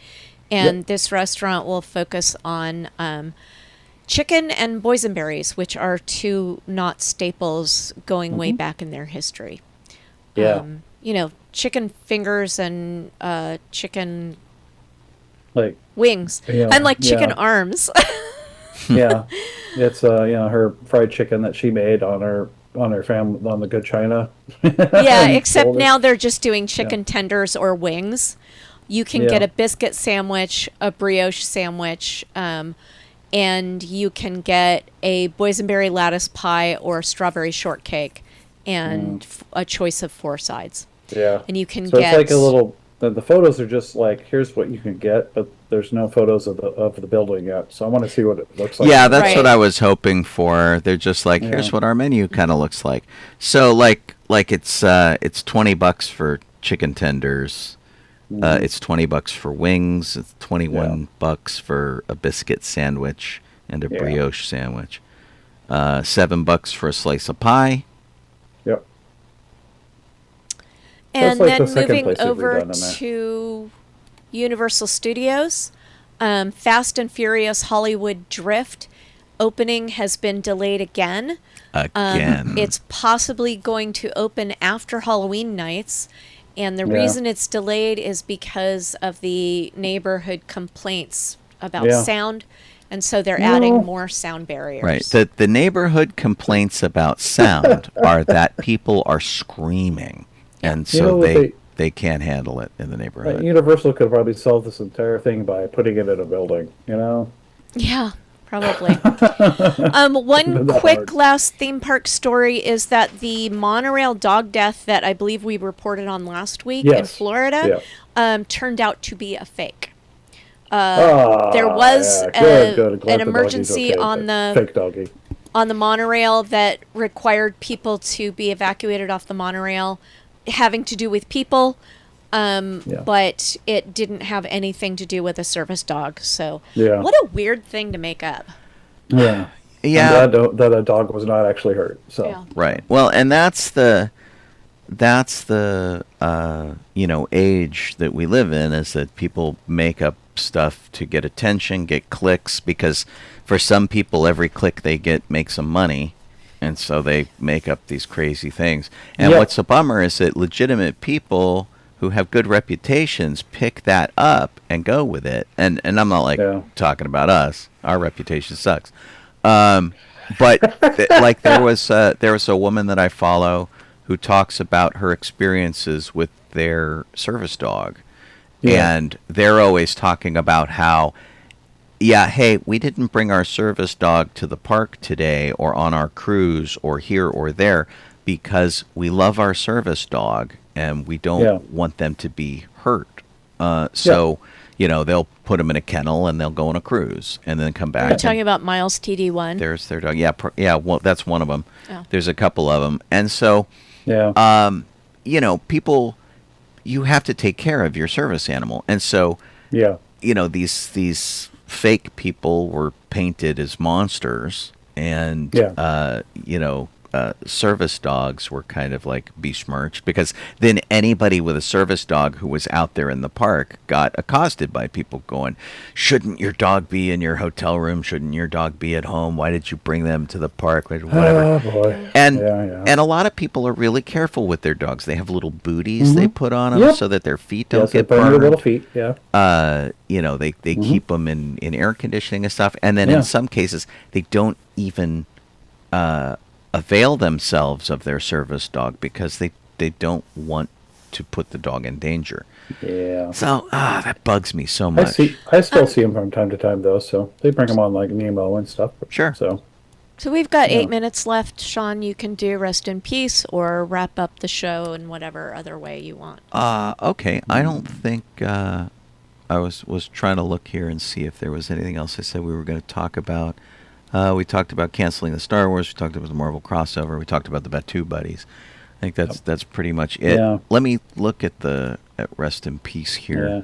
And this restaurant will focus on chicken and boysenberries, which are two Knott staples going way back in their history. Chicken fingers and chicken wings, and like chicken arms. It's her fried chicken that she made on her family on the Good China. Except now they're just doing chicken tenders or wings. You can get a biscuit sandwich, a brioche sandwich, and you can get a boysenberry lattice pie or strawberry shortcake, and a choice of 4 sides. Yeah. And you can get... it's like a little... The photos are just like, here's what you can get, but there's no photos of the building yet. So I want to see what it looks like. Yeah, that's what I was hoping for. They're just like, here's what our menu kind of looks like. So like it's $20 for chicken tenders. It's $20 for wings. It's $21 for a biscuit sandwich and a brioche sandwich. $7 for a slice of pie. Yep. And then moving over to Universal Studios, Fast and Furious Hollywood Drift opening has been delayed again. It's possibly going to open after Halloween nights. And the reason it's delayed is because of the neighborhood complaints about sound. And so they're adding more sound barriers. Right. The neighborhood complaints about sound are that people are screaming. And so they can't handle it in the neighborhood. Universal could probably solve this entire thing by putting it in a building, Yeah, probably. One quick last theme park story is that the monorail dog death that I believe we reported on last week in Florida turned out to be a fake. There was an emergency on the fake doggy. On the monorail that required people to be evacuated off the monorail, having to do with people, but it didn't have anything to do with a service dog. So, what a weird thing to make up. Yeah. I'm glad that a dog was not actually hurt. So right. Well, and that's the age that we live in, is that people make up stuff to get attention, get clicks, because for some people every click they get makes them money, and so they make up these crazy things. And what's a bummer is that legitimate people who have good reputations pick that up and go with it. And I'm not talking about us. Our reputation sucks. But there was a woman that I follow who talks about her experiences with their service dog. And they're always talking about how, hey, we didn't bring our service dog to the park today or on our cruise or here or there because we love our service dog and we don't want them to be hurt. So, they'll put them in a kennel and they'll go on a cruise and then come back. You're talking about Miles TD1. There's their dog. Well, that's one of them. Oh. There's a couple of them. And so, people, you have to take care of your service animal. And so, these fake people were painted as monsters, and service dogs were kind of like besmirched, because then anybody with a service dog who was out there in the park got accosted by people going, shouldn't your dog be in your hotel room? Shouldn't your dog be at home? Why did you bring them to the park? Whatever. Oh, boy. And a lot of people are really careful with their dogs. They have little booties they put on them so that their feet don't get burned. Little feet, they keep them in air conditioning and stuff. And then in some cases, they don't even avail themselves of their service dog because they don't want to put the dog in danger. Yeah. So that bugs me so much. I still see them from time to time though. So they bring them on like Nemo and stuff. Sure. So we've got 8 minutes left. Sean, you can do rest in peace or wrap up the show in whatever other way you want. Okay. I don't think I was trying to look here and see if there was anything else I said we were going to talk about. We talked about canceling the Star Wars. We talked about the Marvel crossover. We talked about the Batuu Buddies. I think that's pretty much it. Yeah. Let me look at rest in peace here. Yeah.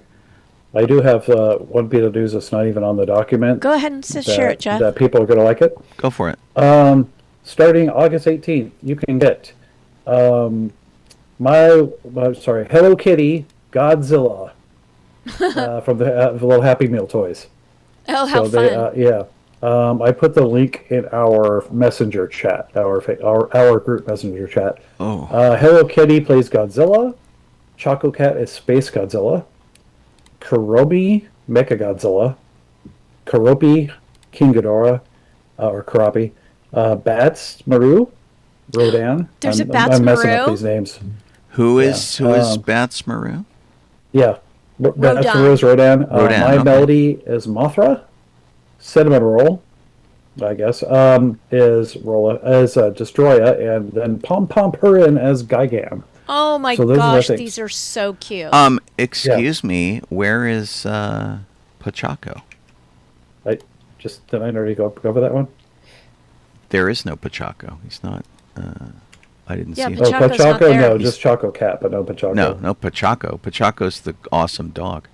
I do have one bit of news that's not even on the document. Go ahead and share it, Jeff. That people are going to like it. Go for it. Starting August 18th, you can get Hello Kitty Godzilla from the Little Happy Meal toys. Oh, how fun! I put the link in our messenger chat, our group messenger chat. Oh. Hello Kitty plays Godzilla. Choco Cat is Space Godzilla. Kurobi Mechagodzilla. Kuropi King Ghidorah, or Karapi. Bats Maru. Rodan. There's a Bats I'm messing Maru? up these names. Who is Bats Maru? Yeah. Bats Maru is Rodan. My Melody is Mothra. Cinnamon Roll, I guess, is Destroya, and then Pom Pom Purin as Gigan. Oh my gosh, these are so cute. Excuse me, where is Pachaco? Did I already go over that one? There is no Pachaco. He's not. I didn't see him. Pachaco, no, just Choco Cat, but no Pachaco. No Pachaco. Pachaco's the awesome dog.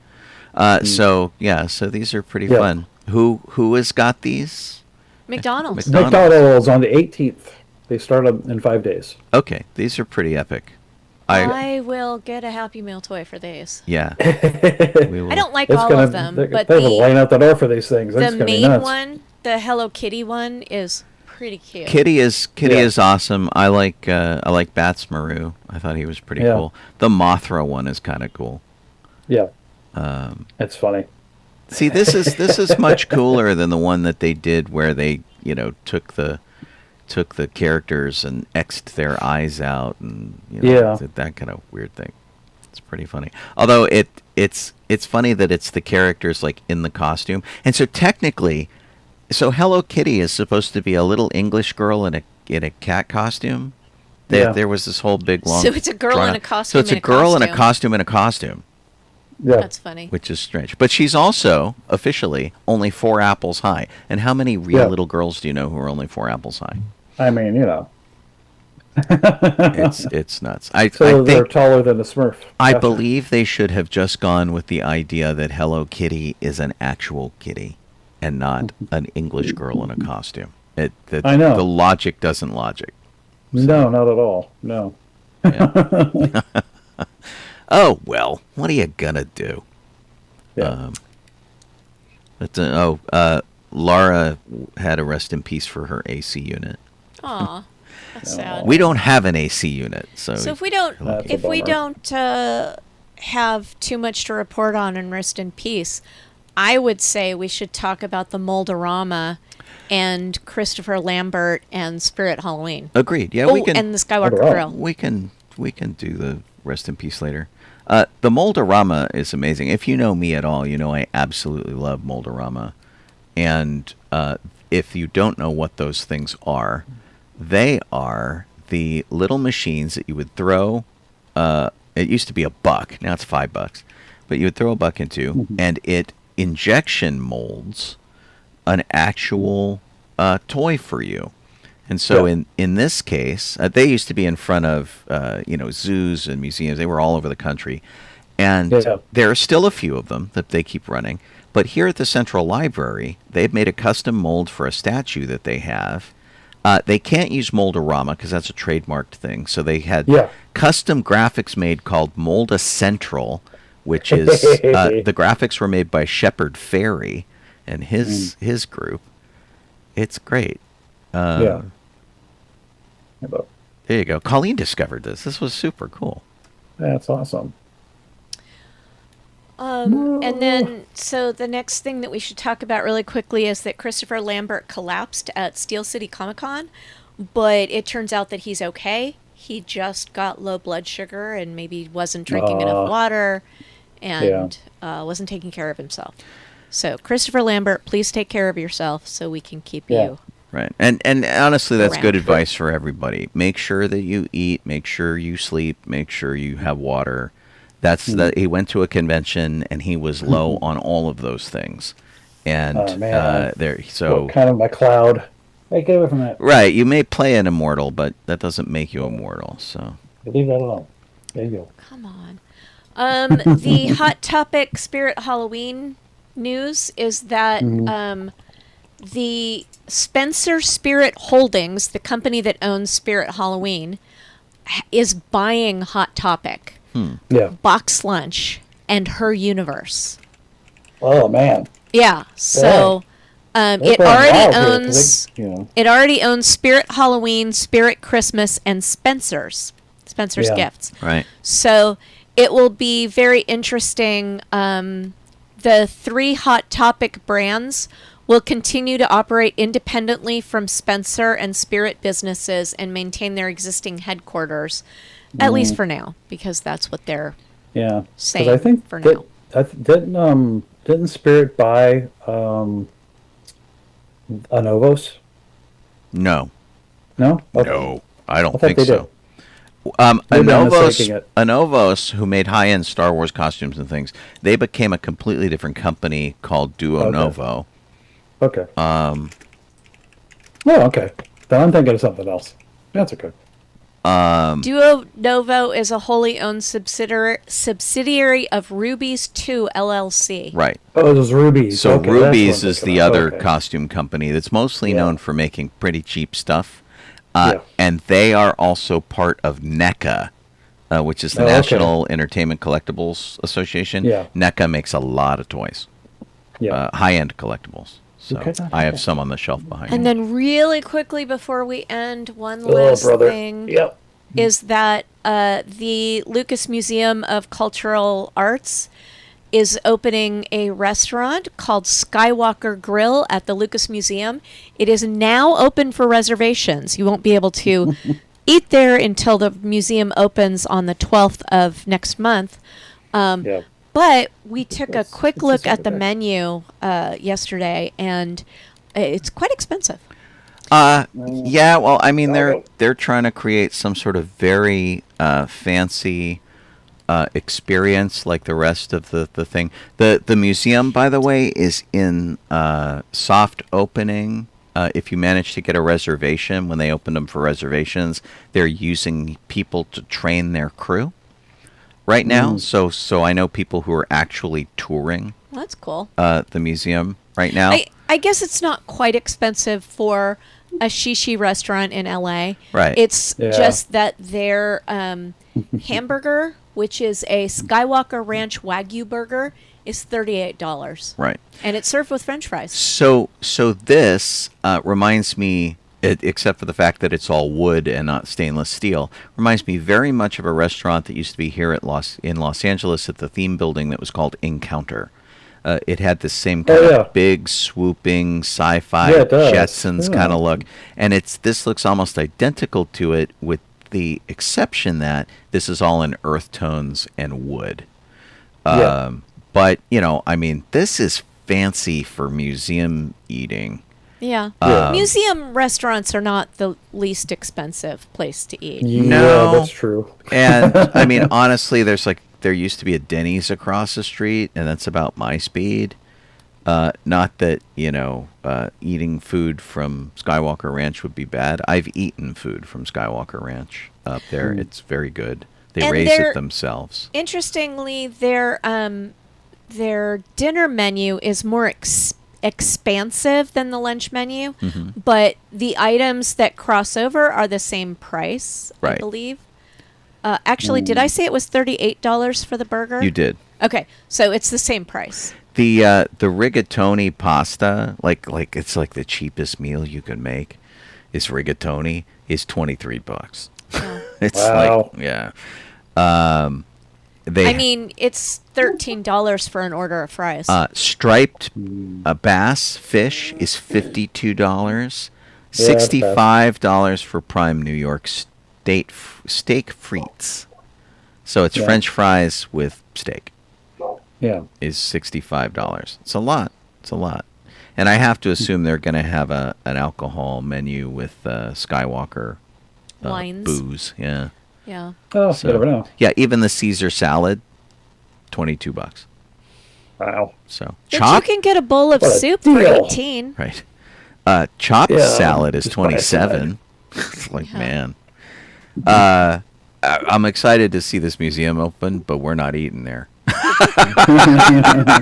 So these are pretty fun. Who has got these? McDonald's on the 18th. They start in 5 days. Okay, these are pretty epic. I will get a Happy Meal toy for these. Yeah. I don't like all of them, but they will line out the door for these things. That's the gonna be main nuts. one, the Hello Kitty one, is pretty cute. Kitty is awesome. I like Bats Maru. I thought he was pretty cool. The Mothra one is kind of cool. Yeah. It's funny. See, this is much cooler than the one that they did where they, took the characters and X'd their eyes out and that kind of weird thing. It's pretty funny. Although it's funny that it's the characters like in the costume. And so technically, Hello Kitty is supposed to be a little English girl in a cat costume. There was this whole big long. So it's a girl in a costume. So it's a girl in a costume in a costume. Yeah. That's funny. Which is strange. But she's also, officially, only 4 apples high. And how many real little girls do you know who are only 4 apples high? I mean, It's nuts. I they're think, taller than a Smurf. I believe they should have just gone with the idea that Hello Kitty is an actual kitty and not an English girl in a costume. I know. The logic doesn't logic. So. No, not at all. No. Yeah. Oh, well, what are you going to do? Yeah. Laura had a rest in peace for her AC unit. Aw, that's sad. We don't have an AC unit, so if we don't have too much to report on and rest in peace, I would say we should talk about the Mold-A-Rama and Christopher Lambert and Spirit Halloween. Agreed. Yeah, we can. And the Skywalker Grill. We can do the rest in peace later. The Mold-A-Rama is amazing. If you know me at all, you know I absolutely love Mold-A-Rama. And if you don't know what those things are, they are the little machines that you would throw. It used to be $1. Now it's $5. But you would throw $1 into, and it injection molds an actual toy for you. And so in this case, they used to be in front of zoos and museums. They were all over the country. And there are still a few of them that they keep running. But here at the Central Library, they've made a custom mold for a statue that they have. They can't use Mold-A-Rama because that's a trademarked thing. So they had custom graphics made called Molda Central, which is the graphics were made by Shepard Fairey and his group. It's great. There you go. Colleen discovered this. This was super cool. That's awesome. And then, so the next thing that we should talk about really quickly is that Christopher Lambert collapsed at Steel City Comic-Con, but it turns out that he's okay. He just got low blood sugar and maybe wasn't drinking enough water and wasn't taking care of himself. So, Christopher Lambert, please take care of yourself so we can keep you. Right. And honestly, that's good advice for everybody. Make sure that you eat, make sure you sleep, make sure you have water. That's that. He went to a convention and he was low on all of those things, and So kind of my cloud. Hey, get away from that. Right, you may play an immortal, but that doesn't make you immortal. So leave that alone. There you go. Come on. The Hot Topic Spirit Halloween news is that the Spencer Spirit Holdings, the company that owns Spirit Halloween, is buying Hot Topic. Box Lunch and Her Universe. Oh man. Yeah. So it already owns Spirit Halloween, Spirit Christmas, and Spencer's Gifts. Right. So it will be very interesting. The 3 Hot Topic brands will continue to operate independently from Spencer and Spirit businesses and maintain their existing headquarters. At least for now, because that's what they're saying I think for now. Didn't Spirit buy Anovos? No. No? Okay. No, I don't think so. Anovos, who made high-end Star Wars costumes and things, they became a completely different company called Duo Novo. Okay. Okay. Then I'm thinking of something else. That's okay. Duo Novo is a wholly owned subsidiary of Ruby's 2 LLC. Right. Oh, those Rubies. So Ruby's is the other costume company that's mostly known for making pretty cheap stuff. And they are also part of NECA, which is the Okay. National Entertainment Collectibles Association. Yeah. NECA makes a lot of toys, Yeah. high-end collectibles. So Okay. I have some on the shelf behind And me. then really quickly before we end, one Oh, last brother. thing Yep. is that the Lucas Museum of Cultural Arts is opening a restaurant called Skywalker Grill at the Lucas Museum. It is now open for reservations. You won't be able to eat there until the museum opens on the 12th of next month. Yeah. But we took a That's- quick it's look just at the over there. menu yesterday, and it's quite expensive. Yeah, well, I mean, Oh. they're trying to create some sort of very fancy experience like the rest of the thing. The museum, by the way, is in soft opening. If you manage to get a reservation, when they open them for reservations, they're using people to train their crew right now. So I know people who are actually touring Well, that's cool. the museum right now. I guess it's not quite expensive for a shishi restaurant in LA. Right. It's Yeah. just that their hamburger, which is a Skywalker Ranch Wagyu burger, is $38. Right. And it's served with French fries. So this reminds me, except for the fact that it's all wood and not stainless steel, reminds me very much of a restaurant that used to be here in Los Angeles at the theme building that was called Encounter. It had the same kind yeah. of big, swooping sci-fi Yeah, it does. Jetsons Yeah. kind of look, and this looks almost identical to it, with the exception that this is all in earth tones and wood. Yeah. But I mean, this is fancy for museum eating. Yeah. Yeah. Museum restaurants are not the least expensive place to eat. Yeah, No. that's true. And I mean, honestly, there used to be a Denny's across the street, and that's about my speed. Not that eating food from Skywalker Ranch would be bad. I've eaten food from Skywalker Ranch up there. It's very good. They And raise they're- it themselves. Interestingly, their dinner menu is more expansive than the lunch menu, Mm-hmm. but the items that cross over are the same price, I Right. believe. Actually, did I say it was $38 for the burger? You did. Okay, so it's the same price. The rigatoni pasta, like it's like the cheapest meal you can make, is rigatoni, is $23. It's Wow. like, yeah. I mean, it's $13 for an order of fries. Striped bass fish is $52. Yeah, that's $65 for prime New York steak frites. So it's Yeah. French fries with steak Yeah. is $65. It's a lot. And I have to assume they're going to have an alcohol menu with Skywalker Wines. booze. Yeah. Yeah. Oh, So- you never know. Yeah, even the Caesar salad, $22. Wow. So But chopped, you can get a bowl of What a soup for deal. 18. right? Chopped Yeah, salad is just buy a salad. 27. It's like, Yeah. man. I'm excited to see this museum open, but we're not eating there.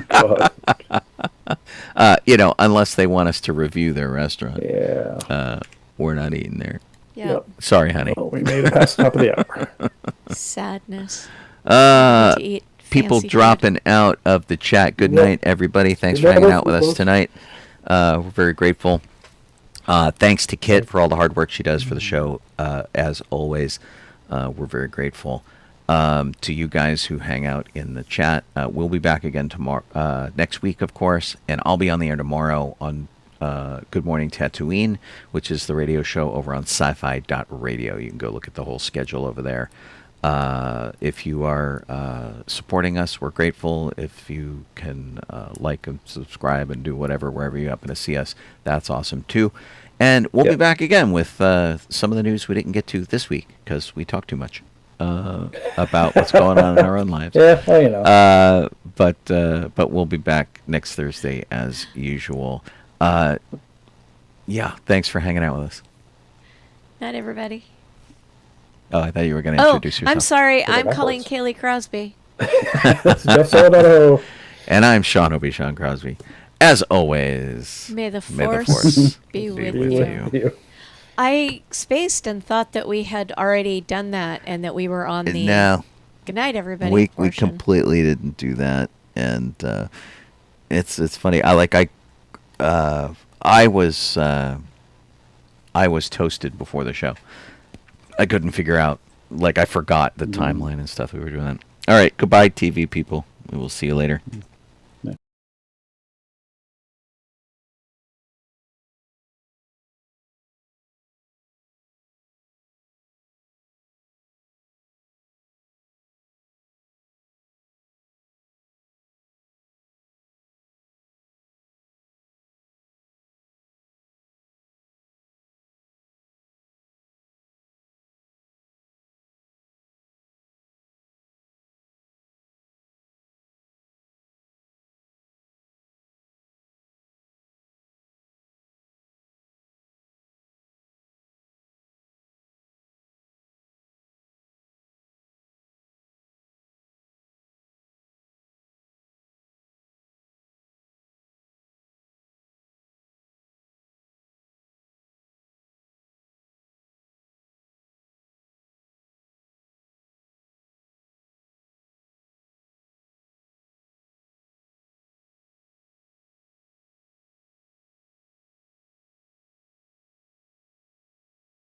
God. Unless they want us to review their restaurant. Yeah. We're not eating there. Yeah. Yep. Sorry, honey. Oh, we made it past the top of the hour. Sadness. Uh, To eat people fancy food. dropping out of the chat. Good Yep. night, everybody. Thanks Good for night, hanging out with us folks. tonight. We're very grateful. Thanks to Kit for all the hard work she does for the show. As always, we're very grateful. To you guys who hang out in the chat. We'll be back again tomorrow, next week, of course, and I'll be on the air tomorrow on Good Morning Tatooine, which is the radio show over on sci-fi.radio. You can go look at the whole schedule over there. If you are supporting us, we're grateful. If you can like and subscribe and do whatever wherever you happen to see us, that's awesome too. And we'll be Yep. back again with some of the news we didn't get to this week because we talked too much about what's going on in our own lives. Yeah, well, you know. But we'll be back next Thursday as usual. Yeah, thanks for hanging out with us. Not everybody. Oh, I thought you were going to Oh, introduce yourself. I'm sorry. Go I'm backwards. calling Kaylee Crosby. It's Jeff Donoho. And I'm Sean Obi-Shawn Crosby. As always, May the may the force force be with Be you. with you. I spaced and thought that we had already done that and that we were on the No. good night, everybody. We portion. completely didn't do that, and it's funny. I was toasted before the show. I couldn't figure out. I forgot the timeline and stuff. We were doing that. All right, goodbye, TV people. We will see you later.